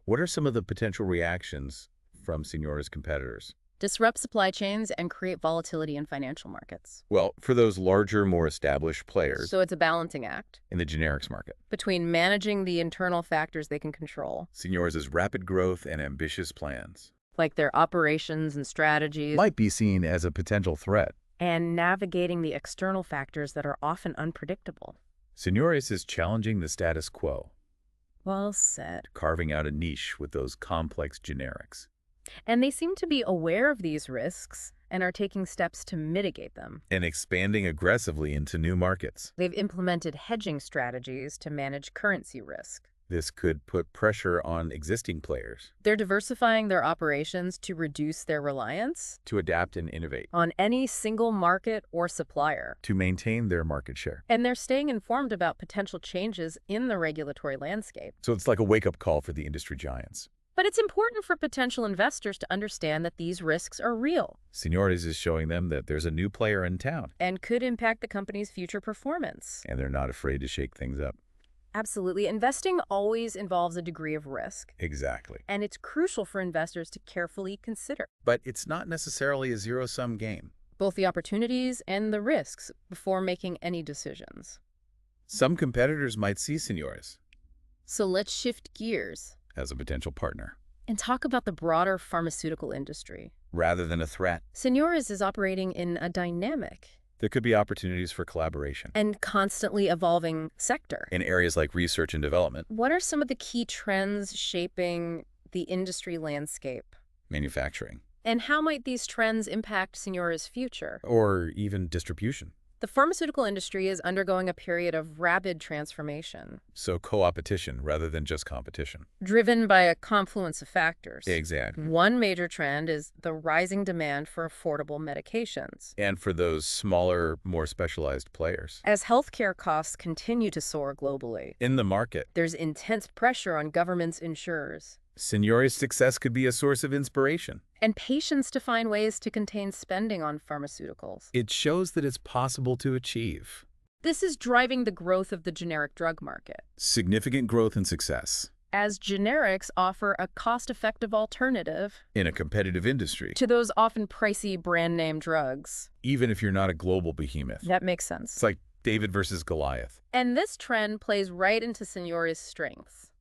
[SPEAKER 1] What are some of the potential reactions from Senores' competitors?
[SPEAKER 2] Disrupt supply chains and create volatility in financial markets.
[SPEAKER 1] Well, for those larger, more established players.
[SPEAKER 2] So it's a balancing act.
[SPEAKER 1] In the generics market.
[SPEAKER 2] Between managing the internal factors they can control.
[SPEAKER 1] Senores' rapid growth and ambitious plans.
[SPEAKER 2] Like their operations and strategies.
[SPEAKER 1] Might be seen as a potential threat.
[SPEAKER 2] And navigating the external factors that are often unpredictable.
[SPEAKER 1] Senores is challenging the status quo.
[SPEAKER 2] Well said.
[SPEAKER 1] Carving out a niche with those complex generics.
[SPEAKER 2] And they seem to be aware of these risks and are taking steps to mitigate them.
[SPEAKER 1] And expanding aggressively into new markets.
[SPEAKER 2] They've implemented hedging strategies to manage currency risk.
[SPEAKER 1] This could put pressure on existing players.
[SPEAKER 2] They're diversifying their operations to reduce their reliance.
[SPEAKER 1] To adapt and innovate.
[SPEAKER 2] On any single market or supplier.
[SPEAKER 1] To maintain their market share.
[SPEAKER 2] And they're staying informed about potential changes in the regulatory landscape.
[SPEAKER 1] So it's like a wake-up call for the industry giants.
[SPEAKER 2] But it's important for potential investors to understand that these risks are real.
[SPEAKER 1] Senores is showing them that there's a new player in town.
[SPEAKER 2] And could impact the company's future performance.
[SPEAKER 1] And they're not afraid to shake things up.
[SPEAKER 2] Absolutely. Investing always involves a degree of risk.
[SPEAKER 1] Exactly.
[SPEAKER 2] And it's crucial for investors to carefully consider.
[SPEAKER 1] But it's not necessarily a zero-sum game.
[SPEAKER 2] Both the opportunities and the risks before making any decisions.
[SPEAKER 1] Some competitors might see Senores.
[SPEAKER 2] So let's shift gears.
[SPEAKER 1] As a potential partner.
[SPEAKER 2] And talk about the broader pharmaceutical industry.
[SPEAKER 1] Rather than a threat.
[SPEAKER 2] Senores is operating in a dynamic.
[SPEAKER 1] There could be opportunities for collaboration.
[SPEAKER 2] And constantly evolving sector.
[SPEAKER 1] In areas like research and development.
[SPEAKER 2] What are some of the key trends shaping the industry landscape?
[SPEAKER 1] Manufacturing.
[SPEAKER 2] And how might these trends impact Senores' future?
[SPEAKER 1] Or even distribution.
[SPEAKER 2] The pharmaceutical industry is undergoing a period of rapid transformation.
[SPEAKER 1] So co-opetition rather than just competition.
[SPEAKER 2] Driven by a confluence of factors.
[SPEAKER 1] Exactly.
[SPEAKER 2] One major trend is the rising demand for affordable medications.
[SPEAKER 1] And for those smaller, more specialized players.
[SPEAKER 2] As healthcare costs continue to soar globally.
[SPEAKER 1] In the market.
[SPEAKER 2] There's intense pressure on governments' insurers.
[SPEAKER 1] Senores' success could be a source of inspiration.
[SPEAKER 2] And patience to find ways to contain spending on pharmaceuticals.
[SPEAKER 1] It shows that it's possible to achieve.
[SPEAKER 2] This is driving the growth of the generic drug market.
[SPEAKER 1] Significant growth and success.
[SPEAKER 2] As generics offer a cost-effective alternative
[SPEAKER 1] in a competitive industry
[SPEAKER 2] to those often pricey brand-name drugs.
[SPEAKER 1] Even if you're not a global behemoth.
[SPEAKER 2] That makes sense.
[SPEAKER 1] It's like David versus Goliath.
[SPEAKER 2] And this trend plays right into Senores' strengths.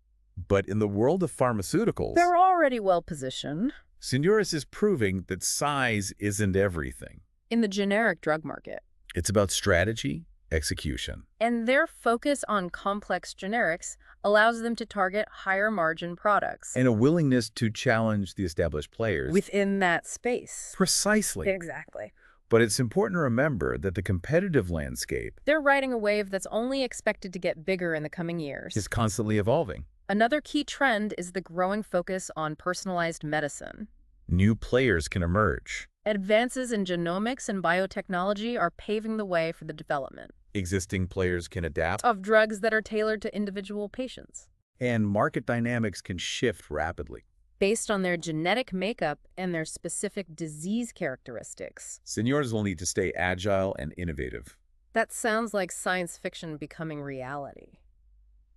[SPEAKER 1] But in the world of pharmaceuticals,
[SPEAKER 2] they're already well-positioned.
[SPEAKER 1] Senores is proving that size isn't everything.
[SPEAKER 2] In the generic drug market.
[SPEAKER 1] It's about strategy, execution.
[SPEAKER 2] And their focus on complex generics allows them to target higher-margin products.
[SPEAKER 1] And a willingness to challenge the established players.
[SPEAKER 2] Within that space.
[SPEAKER 1] Precisely.
[SPEAKER 2] Exactly.
[SPEAKER 1] But it's important to remember that the competitive landscape,
[SPEAKER 2] they're riding a wave that's only expected to get bigger in the coming years,
[SPEAKER 1] is constantly evolving.
[SPEAKER 2] Another key trend is the growing focus on personalized medicine.
[SPEAKER 1] New players can emerge.
[SPEAKER 2] Advances in genomics and biotechnology are paving the way for the development.
[SPEAKER 1] Existing players can adapt
[SPEAKER 2] of drugs that are tailored to individual patients.
[SPEAKER 1] And market dynamics can shift rapidly.
[SPEAKER 2] Based on their genetic makeup and their specific disease characteristics.
[SPEAKER 1] Senores will need to stay agile and innovative.
[SPEAKER 2] That sounds like science fiction becoming reality.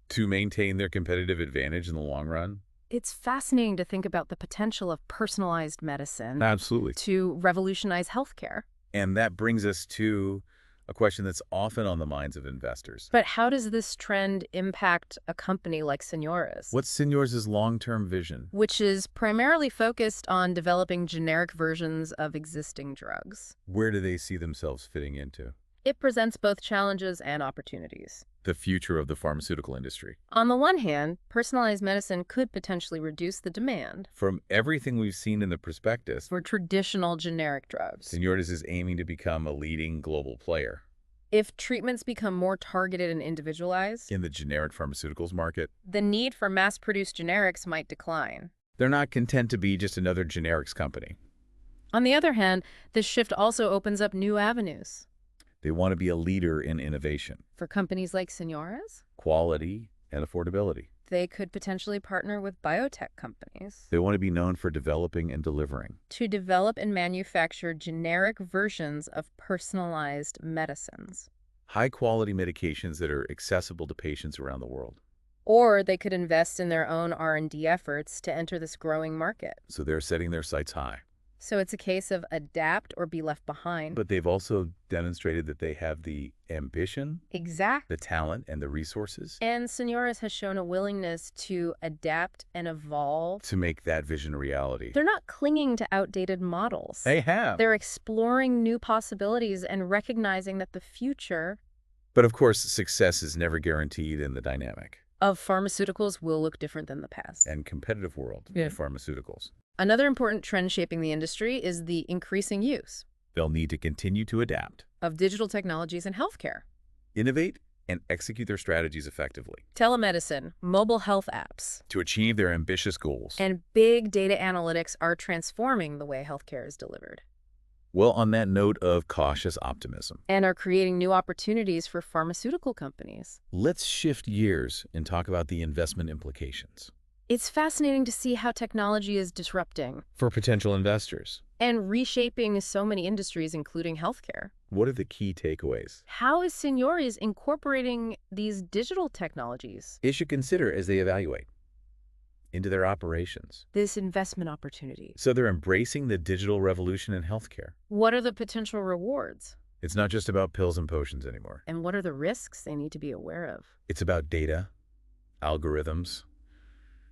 [SPEAKER 1] To maintain their competitive advantage in the long run?
[SPEAKER 2] It's fascinating to think about the potential of personalized medicine.
[SPEAKER 1] Absolutely.
[SPEAKER 2] To revolutionize healthcare.
[SPEAKER 1] And that brings us to a question that's often on the minds of investors.
[SPEAKER 2] But how does this trend impact a company like Senores?
[SPEAKER 1] What's Senores' long-term vision?
[SPEAKER 2] Which is primarily focused on developing generic versions of existing drugs.
[SPEAKER 1] Where do they see themselves fitting into?
[SPEAKER 2] It presents both challenges and opportunities.
[SPEAKER 1] The future of the pharmaceutical industry.
[SPEAKER 2] On the one hand, personalized medicine could potentially reduce the demand.
[SPEAKER 1] From everything we've seen in the prospectus,
[SPEAKER 2] for traditional generic drugs.
[SPEAKER 1] Senores is aiming to become a leading global player.
[SPEAKER 2] If treatments become more targeted and individualized
[SPEAKER 1] in the generic pharmaceuticals market,
[SPEAKER 2] the need for mass-produced generics might decline.
[SPEAKER 1] They're not content to be just another generics company.
[SPEAKER 2] On the other hand, this shift also opens up new avenues.
[SPEAKER 1] They want to be a leader in innovation.
[SPEAKER 2] For companies like Senores?
[SPEAKER 1] Quality and affordability.
[SPEAKER 2] They could potentially partner with biotech companies.
[SPEAKER 1] They want to be known for developing and delivering.
[SPEAKER 2] To develop and manufacture generic versions of personalized medicines.
[SPEAKER 1] High-quality medications that are accessible to patients around the world.
[SPEAKER 2] Or they could invest in their own R&D efforts to enter this growing market.
[SPEAKER 1] So they're setting their sights high.
[SPEAKER 2] So it's a case of adapt or be left behind.
[SPEAKER 1] But they've also demonstrated that they have the ambition,
[SPEAKER 2] exactly,
[SPEAKER 1] the talent, and the resources.
[SPEAKER 2] And Senores has shown a willingness to adapt and evolve.
[SPEAKER 1] To make that vision a reality.
[SPEAKER 2] They're not clinging to outdated models.
[SPEAKER 1] They have.
[SPEAKER 2] They're exploring new possibilities and recognizing that the future...
[SPEAKER 1] But of course, success is never guaranteed in the dynamic.
[SPEAKER 2] Of pharmaceuticals will look different than the past.
[SPEAKER 1] And competitive world of pharmaceuticals.
[SPEAKER 2] Another important trend shaping the industry is the increasing use.
[SPEAKER 1] They'll need to continue to adapt.
[SPEAKER 2] Of digital technologies in healthcare.
[SPEAKER 1] Innovate and execute their strategies effectively.
[SPEAKER 2] Telemedicine, mobile health apps.
[SPEAKER 1] To achieve their ambitious goals.
[SPEAKER 2] And big data analytics are transforming the way healthcare is delivered.
[SPEAKER 1] Well, on that note of cautious optimism.
[SPEAKER 2] And are creating new opportunities for pharmaceutical companies.
[SPEAKER 1] Let's shift gears and talk about the investment implications.
[SPEAKER 2] It's fascinating to see how technology is disrupting.
[SPEAKER 1] For potential investors.
[SPEAKER 2] And reshaping so many industries, including healthcare.
[SPEAKER 1] What are the key takeaways?
[SPEAKER 2] How is Senores incorporating these digital technologies?
[SPEAKER 1] They should consider as they evaluate into their operations.
[SPEAKER 2] This investment opportunity.
[SPEAKER 1] So they're embracing the digital revolution in healthcare.
[SPEAKER 2] What are the potential rewards?
[SPEAKER 1] It's not just about pills and potions anymore.
[SPEAKER 2] And what are the risks they need to be aware of?
[SPEAKER 1] It's about data, algorithms.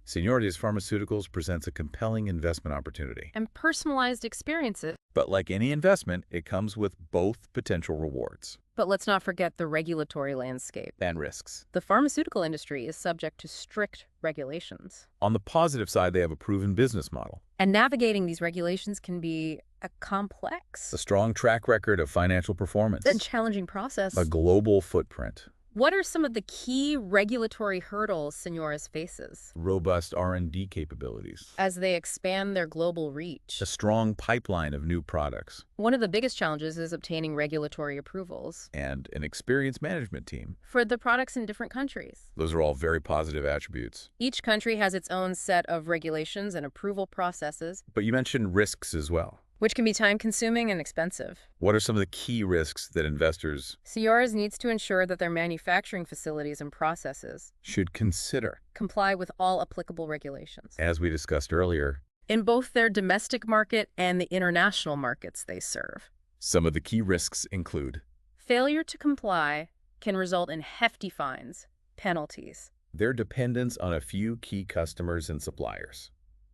[SPEAKER 1] Senores Pharmaceuticals presents a compelling investment opportunity.
[SPEAKER 2] And personalized experiences.
[SPEAKER 1] But like any investment, it comes with both potential rewards.
[SPEAKER 2] But let's not forget the regulatory landscape.
[SPEAKER 1] And risks.
[SPEAKER 2] The pharmaceutical industry is subject to strict regulations.
[SPEAKER 1] On the positive side, they have a proven business model.
[SPEAKER 2] And navigating these regulations can be a complex.
[SPEAKER 1] A strong track record of financial performance.
[SPEAKER 2] A challenging process.
[SPEAKER 1] A global footprint.
[SPEAKER 2] What are some of the key regulatory hurdles Senores faces?
[SPEAKER 1] Robust R&D capabilities.
[SPEAKER 2] As they expand their global reach.
[SPEAKER 1] A strong pipeline of new products.
[SPEAKER 2] One of the biggest challenges is obtaining regulatory approvals.
[SPEAKER 1] And an experienced management team.
[SPEAKER 2] For the products in different countries.
[SPEAKER 1] Those are all very positive attributes.
[SPEAKER 2] Each country has its own set of regulations and approval processes.
[SPEAKER 1] But you mentioned risks as well.
[SPEAKER 2] Which can be time-consuming and expensive.
[SPEAKER 1] What are some of the key risks that investors...
[SPEAKER 2] Senores needs to ensure that their manufacturing facilities and processes...
[SPEAKER 1] should consider.
[SPEAKER 2] Comply with all applicable regulations.
[SPEAKER 1] As we discussed earlier.
[SPEAKER 2] In both their domestic market and the international markets they serve.
[SPEAKER 1] Some of the key risks include...
[SPEAKER 2] failure to comply can result in hefty fines, penalties.
[SPEAKER 1] Their dependence on a few key customers and suppliers.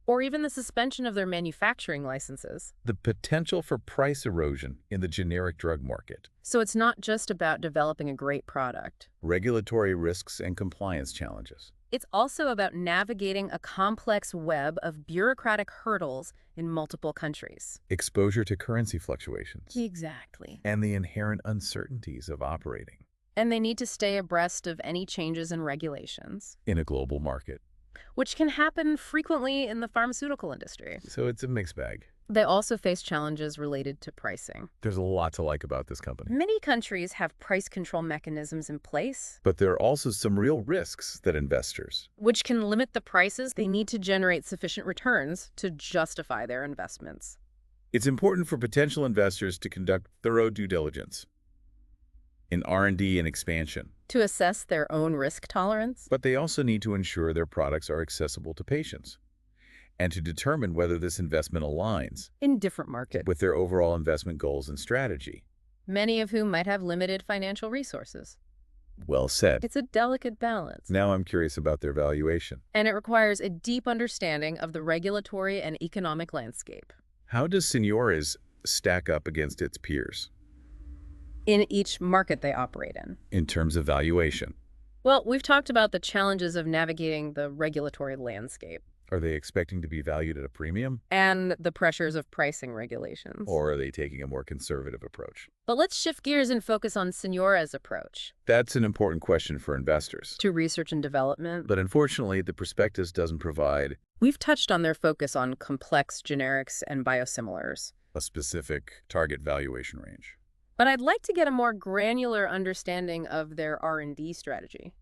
[SPEAKER 2] Or even the suspension of their manufacturing licenses.
[SPEAKER 1] The potential for price erosion in the generic drug market.
[SPEAKER 2] So it's not just about developing a great product.
[SPEAKER 1] Regulatory risks and compliance challenges.
[SPEAKER 2] It's also about navigating a complex web of bureaucratic hurdles in multiple countries.
[SPEAKER 1] Exposure to currency fluctuations.
[SPEAKER 2] Exactly.
[SPEAKER 1] And the inherent uncertainties of operating.
[SPEAKER 2] And they need to stay abreast of any changes in regulations.
[SPEAKER 1] In a global market.
[SPEAKER 2] Which can happen frequently in the pharmaceutical industry.
[SPEAKER 1] So it's a mixed bag.
[SPEAKER 2] They also face challenges related to pricing.
[SPEAKER 1] There's a lot to like about this company.
[SPEAKER 2] Many countries have price control mechanisms in place.
[SPEAKER 1] But there are also some real risks that investors...
[SPEAKER 2] which can limit the prices they need to generate sufficient returns to justify their investments.
[SPEAKER 1] It's important for potential investors to conduct thorough due diligence in R&D and expansion.
[SPEAKER 2] To assess their own risk tolerance.
[SPEAKER 1] But they also need to ensure their products are accessible to patients and to determine whether this investment aligns
[SPEAKER 2] in different markets
[SPEAKER 1] with their overall investment goals and strategy.
[SPEAKER 2] Many of whom might have limited financial resources.
[SPEAKER 1] Well said.
[SPEAKER 2] It's a delicate balance.
[SPEAKER 1] Now I'm curious about their valuation.
[SPEAKER 2] And it requires a deep understanding of the regulatory and economic landscape.
[SPEAKER 1] How does Senores stack up against its peers?
[SPEAKER 2] In each market they operate in.
[SPEAKER 1] In terms of valuation?
[SPEAKER 2] Well, we've talked about the challenges of navigating the regulatory landscape.
[SPEAKER 1] Are they expecting to be valued at a premium?
[SPEAKER 2] And the pressures of pricing regulations.
[SPEAKER 1] Or are they taking a more conservative approach?
[SPEAKER 2] But let's shift gears and focus on Senores' approach.
[SPEAKER 1] That's an important question for investors.
[SPEAKER 2] To research and development.
[SPEAKER 1] But unfortunately, the prospectus doesn't provide...
[SPEAKER 2] We've touched on their focus on complex generics and biosimilars.
[SPEAKER 1] A specific target valuation range.
[SPEAKER 2] But I'd like to get a more granular understanding of their R&D strategy.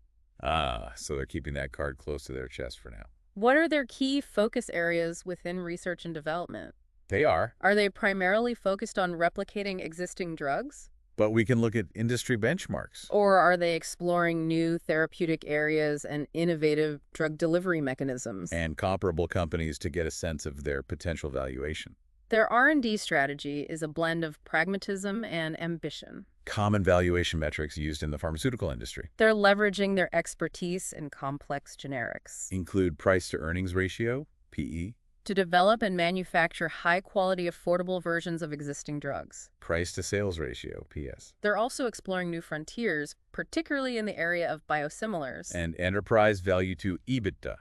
[SPEAKER 1] So they're keeping that card close to their chest for now.
[SPEAKER 2] What are their key focus areas within research and development?
[SPEAKER 1] They are.
[SPEAKER 2] Are they primarily focused on replicating existing drugs?
[SPEAKER 1] But we can look at industry benchmarks.
[SPEAKER 2] Or are they exploring new therapeutic areas and innovative drug delivery mechanisms?
[SPEAKER 1] And comparable companies to get a sense of their potential valuation.
[SPEAKER 2] Their R&D strategy is a blend of pragmatism and ambition.
[SPEAKER 1] Common valuation metrics used in the pharmaceutical industry.
[SPEAKER 2] They're leveraging their expertise in complex generics.
[SPEAKER 1] Include price-to-earnings ratio, PE.
[SPEAKER 2] To develop and manufacture high-quality, affordable versions of existing drugs.
[SPEAKER 1] Price-to-sales ratio, PS.
[SPEAKER 2] They're also exploring new frontiers, particularly in the area of biosimilars.
[SPEAKER 1] And enterprise value to EBITDA.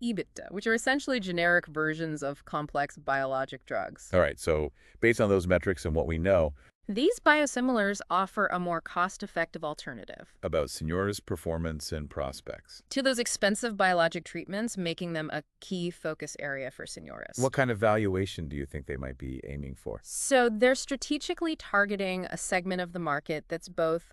[SPEAKER 2] EBITDA, which are essentially generic versions of complex biologic drugs.
[SPEAKER 1] All right, so based on those metrics and what we know,
[SPEAKER 2] these biosimilars offer a more cost-effective alternative
[SPEAKER 1] about Senores' performance and prospects
[SPEAKER 2] to those expensive biologic treatments, making them a key focus area for Senores.
[SPEAKER 1] What kind of valuation do you think they might be aiming for?
[SPEAKER 2] So they're strategically targeting a segment of the market that's both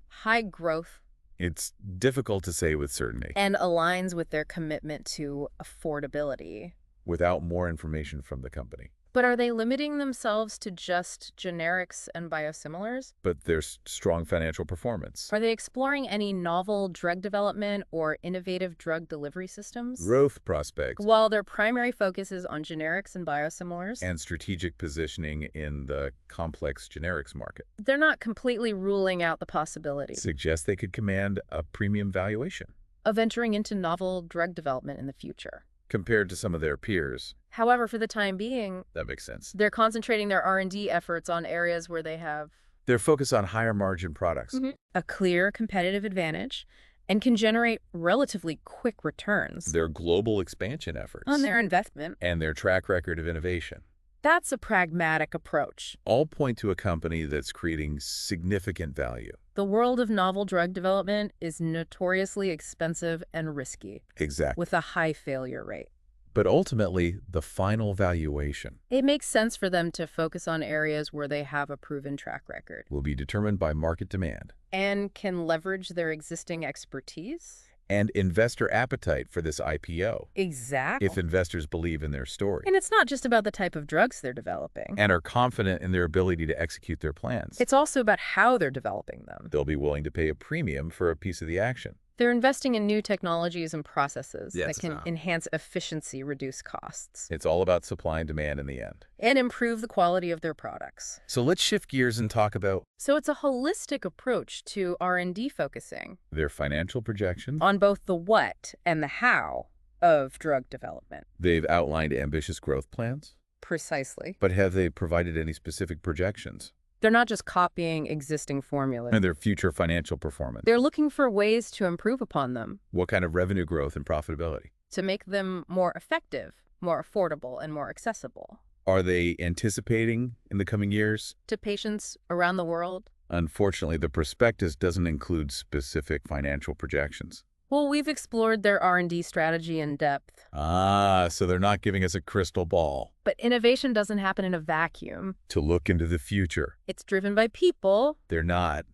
[SPEAKER 2] high growth.
[SPEAKER 1] It's difficult to say with certainty.
[SPEAKER 2] And aligns with their commitment to affordability.
[SPEAKER 1] Without more information from the company.
[SPEAKER 2] But are they limiting themselves to just generics and biosimilars?
[SPEAKER 1] But there's strong financial performance.
[SPEAKER 2] Are they exploring any novel drug development or innovative drug delivery systems?
[SPEAKER 1] Growth prospects.
[SPEAKER 2] While their primary focus is on generics and biosimilars?
[SPEAKER 1] And strategic positioning in the complex generics market.
[SPEAKER 2] They're not completely ruling out the possibility.
[SPEAKER 1] Suggests they could command a premium valuation.
[SPEAKER 2] Of entering into novel drug development in the future.
[SPEAKER 1] Compared to some of their peers.
[SPEAKER 2] However, for the time being,
[SPEAKER 1] that makes sense.
[SPEAKER 2] They're concentrating their R&D efforts on areas where they have...
[SPEAKER 1] They're focused on higher margin products.
[SPEAKER 2] A clear competitive advantage and can generate relatively quick returns.
[SPEAKER 1] Their global expansion efforts.
[SPEAKER 2] On their investment.
[SPEAKER 1] And their track record of innovation.
[SPEAKER 2] That's a pragmatic approach.
[SPEAKER 1] All point to a company that's creating significant value.
[SPEAKER 2] The world of novel drug development is notoriously expensive and risky.
[SPEAKER 1] Exactly.
[SPEAKER 2] With a high failure rate.
[SPEAKER 1] But ultimately, the final valuation,
[SPEAKER 2] it makes sense for them to focus on areas where they have a proven track record.
[SPEAKER 1] Will be determined by market demand.
[SPEAKER 2] And can leverage their existing expertise.
[SPEAKER 1] And investor appetite for this IPO.
[SPEAKER 2] Exactly.
[SPEAKER 1] If investors believe in their story.
[SPEAKER 2] And it's not just about the type of drugs they're developing.
[SPEAKER 1] And are confident in their ability to execute their plans.
[SPEAKER 2] It's also about how they're developing them.
[SPEAKER 1] They'll be willing to pay a premium for a piece of the action.
[SPEAKER 2] They're investing in new technologies and processes that can enhance efficiency, reduce costs.
[SPEAKER 1] It's all about supply and demand in the end.
[SPEAKER 2] And improve the quality of their products.
[SPEAKER 1] So let's shift gears and talk about...
[SPEAKER 2] So it's a holistic approach to R&D focusing.
[SPEAKER 1] Their financial projections.
[SPEAKER 2] On both the what and the how of drug development.
[SPEAKER 1] They've outlined ambitious growth plans.
[SPEAKER 2] Precisely.
[SPEAKER 1] But have they provided any specific projections?
[SPEAKER 2] They're not just copying existing formulas.
[SPEAKER 1] And their future financial performance.
[SPEAKER 2] They're looking for ways to improve upon them.
[SPEAKER 1] What kind of revenue growth and profitability?
[SPEAKER 2] To make them more effective, more affordable, and more accessible.
[SPEAKER 1] Are they anticipating in the coming years?
[SPEAKER 2] To patients around the world?
[SPEAKER 1] Unfortunately, the prospectus doesn't include specific financial projections.
[SPEAKER 2] Well, we've explored their R&D strategy in depth.
[SPEAKER 1] So they're not giving us a crystal ball.
[SPEAKER 2] But innovation doesn't happen in a vacuum.
[SPEAKER 1] To look into the future.
[SPEAKER 2] It's driven by people.
[SPEAKER 1] They're not.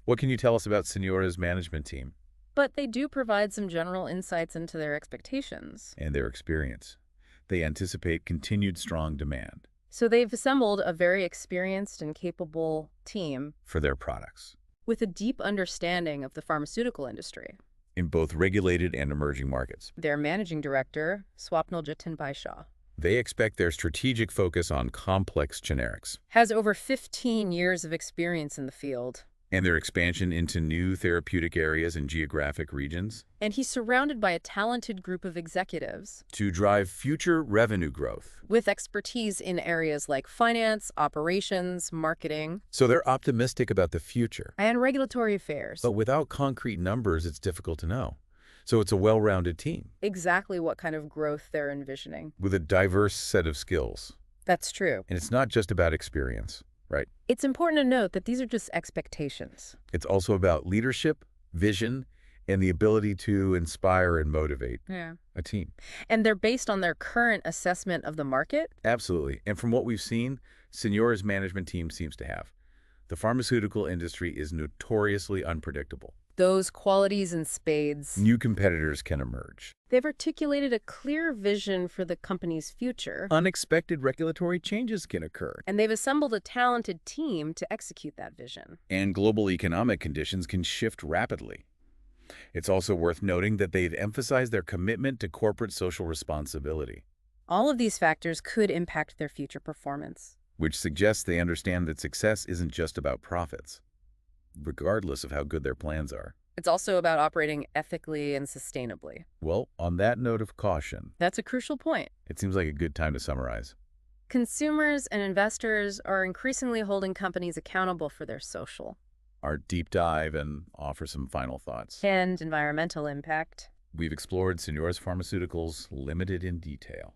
[SPEAKER 1] What can you tell us about Senores' management team?
[SPEAKER 2] But they do provide some general insights into their expectations.
[SPEAKER 1] And their experience. They anticipate continued strong demand.
[SPEAKER 2] So they've assembled a very experienced and capable team.
[SPEAKER 1] For their products.
[SPEAKER 2] With a deep understanding of the pharmaceutical industry.
[SPEAKER 1] In both regulated and emerging markets.
[SPEAKER 2] Their managing director, Swapnil Jatin Baishaw.
[SPEAKER 1] They expect their strategic focus on complex generics.
[SPEAKER 2] Has over 15 years of experience in the field.
[SPEAKER 1] And their expansion into new therapeutic areas and geographic regions.
[SPEAKER 2] And he's surrounded by a talented group of executives.
[SPEAKER 1] To drive future revenue growth.
[SPEAKER 2] With expertise in areas like finance, operations, marketing.
[SPEAKER 1] So they're optimistic about the future.
[SPEAKER 2] And regulatory affairs.
[SPEAKER 1] But without concrete numbers, it's difficult to know. So it's a well-rounded team.
[SPEAKER 2] Exactly what kind of growth they're envisioning.
[SPEAKER 1] With a diverse set of skills.
[SPEAKER 2] That's true.
[SPEAKER 1] And it's not just about experience, right?
[SPEAKER 2] It's important to note that these are just expectations.
[SPEAKER 1] It's also about leadership, vision, and the ability to inspire and motivate a team.
[SPEAKER 2] And they're based on their current assessment of the market?
[SPEAKER 1] Absolutely. And from what we've seen, Senores' management team seems to have. The pharmaceutical industry is notoriously unpredictable.
[SPEAKER 2] Those qualities in spades.
[SPEAKER 1] New competitors can emerge.
[SPEAKER 2] They've articulated a clear vision for the company's future.
[SPEAKER 1] Unexpected regulatory changes can occur.
[SPEAKER 2] And they've assembled a talented team to execute that vision.
[SPEAKER 1] And global economic conditions can shift rapidly. It's also worth noting that they've emphasized their commitment to corporate social responsibility.
[SPEAKER 2] All of these factors could impact their future performance.
[SPEAKER 1] Which suggests they understand that success isn't just about profits, regardless of how good their plans are.
[SPEAKER 2] It's also about operating ethically and sustainably.
[SPEAKER 1] Well, on that note of caution...
[SPEAKER 2] That's a crucial point.
[SPEAKER 1] It seems like a good time to summarize.
[SPEAKER 2] Consumers and investors are increasingly holding companies accountable for their social.
[SPEAKER 1] Our deep dive and offer some final thoughts.
[SPEAKER 2] And environmental impact.
[SPEAKER 1] We've explored Senores Pharmaceuticals Limited in detail.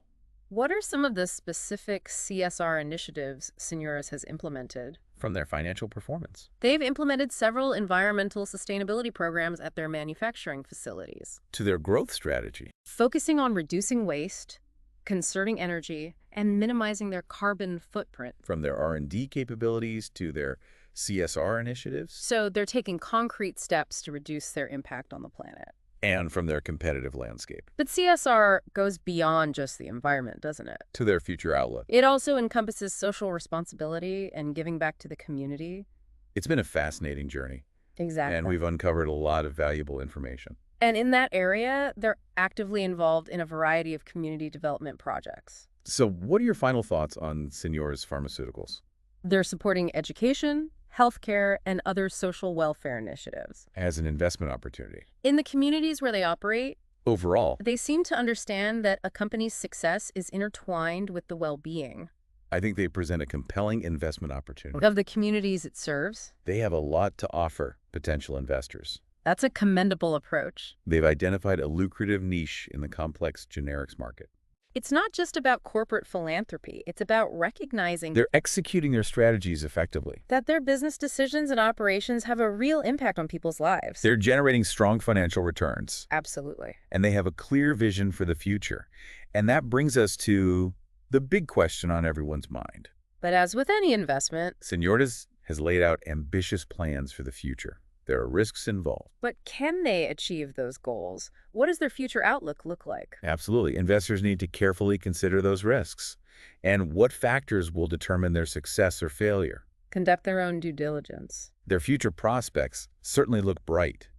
[SPEAKER 2] What are some of the specific CSR initiatives Senores has implemented?
[SPEAKER 1] From their financial performance.
[SPEAKER 2] They've implemented several environmental sustainability programs at their manufacturing facilities.
[SPEAKER 1] To their growth strategy.
[SPEAKER 2] Focusing on reducing waste, conserving energy, and minimizing their carbon footprint.
[SPEAKER 1] From their R&D capabilities to their CSR initiatives.
[SPEAKER 2] So they're taking concrete steps to reduce their impact on the planet.
[SPEAKER 1] And from their competitive landscape.
[SPEAKER 2] But CSR goes beyond just the environment, doesn't it?
[SPEAKER 1] To their future outlook.
[SPEAKER 2] It also encompasses social responsibility and giving back to the community.
[SPEAKER 1] It's been a fascinating journey.
[SPEAKER 2] Exactly.
[SPEAKER 1] And we've uncovered a lot of valuable information.
[SPEAKER 2] And in that area, they're actively involved in a variety of community development projects.
[SPEAKER 1] So what are your final thoughts on Senores Pharmaceuticals?
[SPEAKER 2] They're supporting education, healthcare, and other social welfare initiatives.
[SPEAKER 1] As an investment opportunity.
[SPEAKER 2] In the communities where they operate,
[SPEAKER 1] overall,
[SPEAKER 2] they seem to understand that a company's success is intertwined with the well-being.
[SPEAKER 1] I think they present a compelling investment opportunity.
[SPEAKER 2] Of the communities it serves.
[SPEAKER 1] They have a lot to offer potential investors.
[SPEAKER 2] That's a commendable approach.
[SPEAKER 1] They've identified a lucrative niche in the complex generics market.
[SPEAKER 2] It's not just about corporate philanthropy. It's about recognizing
[SPEAKER 1] they're executing their strategies effectively,
[SPEAKER 2] that their business decisions and operations have a real impact on people's lives.
[SPEAKER 1] They're generating strong financial returns.
[SPEAKER 2] Absolutely.
[SPEAKER 1] And they have a clear vision for the future. And that brings us to the big question on everyone's mind.
[SPEAKER 2] But as with any investment,
[SPEAKER 1] Senores has laid out ambitious plans for the future. There are risks involved.
[SPEAKER 2] But can they achieve those goals? What does their future outlook look like?
[SPEAKER 1] Absolutely. Investors need to carefully consider those risks and what factors will determine their success or failure.
[SPEAKER 2] Conduct their own due diligence.
[SPEAKER 1] Their future prospects certainly look bright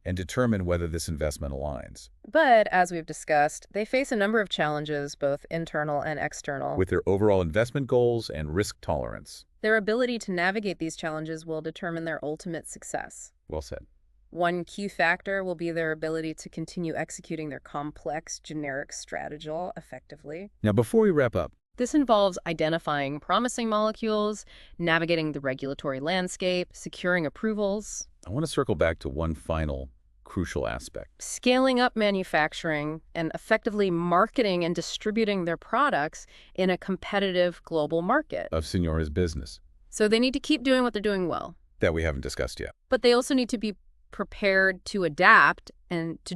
[SPEAKER 1] and determine whether this investment aligns.
[SPEAKER 2] But, as we've discussed, they face a number of challenges, both internal and external.
[SPEAKER 1] With their overall investment goals and risk tolerance.
[SPEAKER 2] Their ability to navigate these challenges will determine their ultimate success.
[SPEAKER 1] Well said.
[SPEAKER 2] One key factor will be their ability to continue executing their complex, generic strategy effectively.
[SPEAKER 1] Now, before we wrap up,
[SPEAKER 2] this involves identifying promising molecules, navigating the regulatory landscape, securing approvals.
[SPEAKER 1] I want to circle back to one final crucial aspect.
[SPEAKER 2] Scaling up manufacturing and effectively marketing and distributing their products in a competitive global market.
[SPEAKER 1] Of Senores' business.
[SPEAKER 2] So they need to keep doing what they're doing well.
[SPEAKER 1] That we haven't discussed yet.
[SPEAKER 2] But they also need to be prepared to adapt and to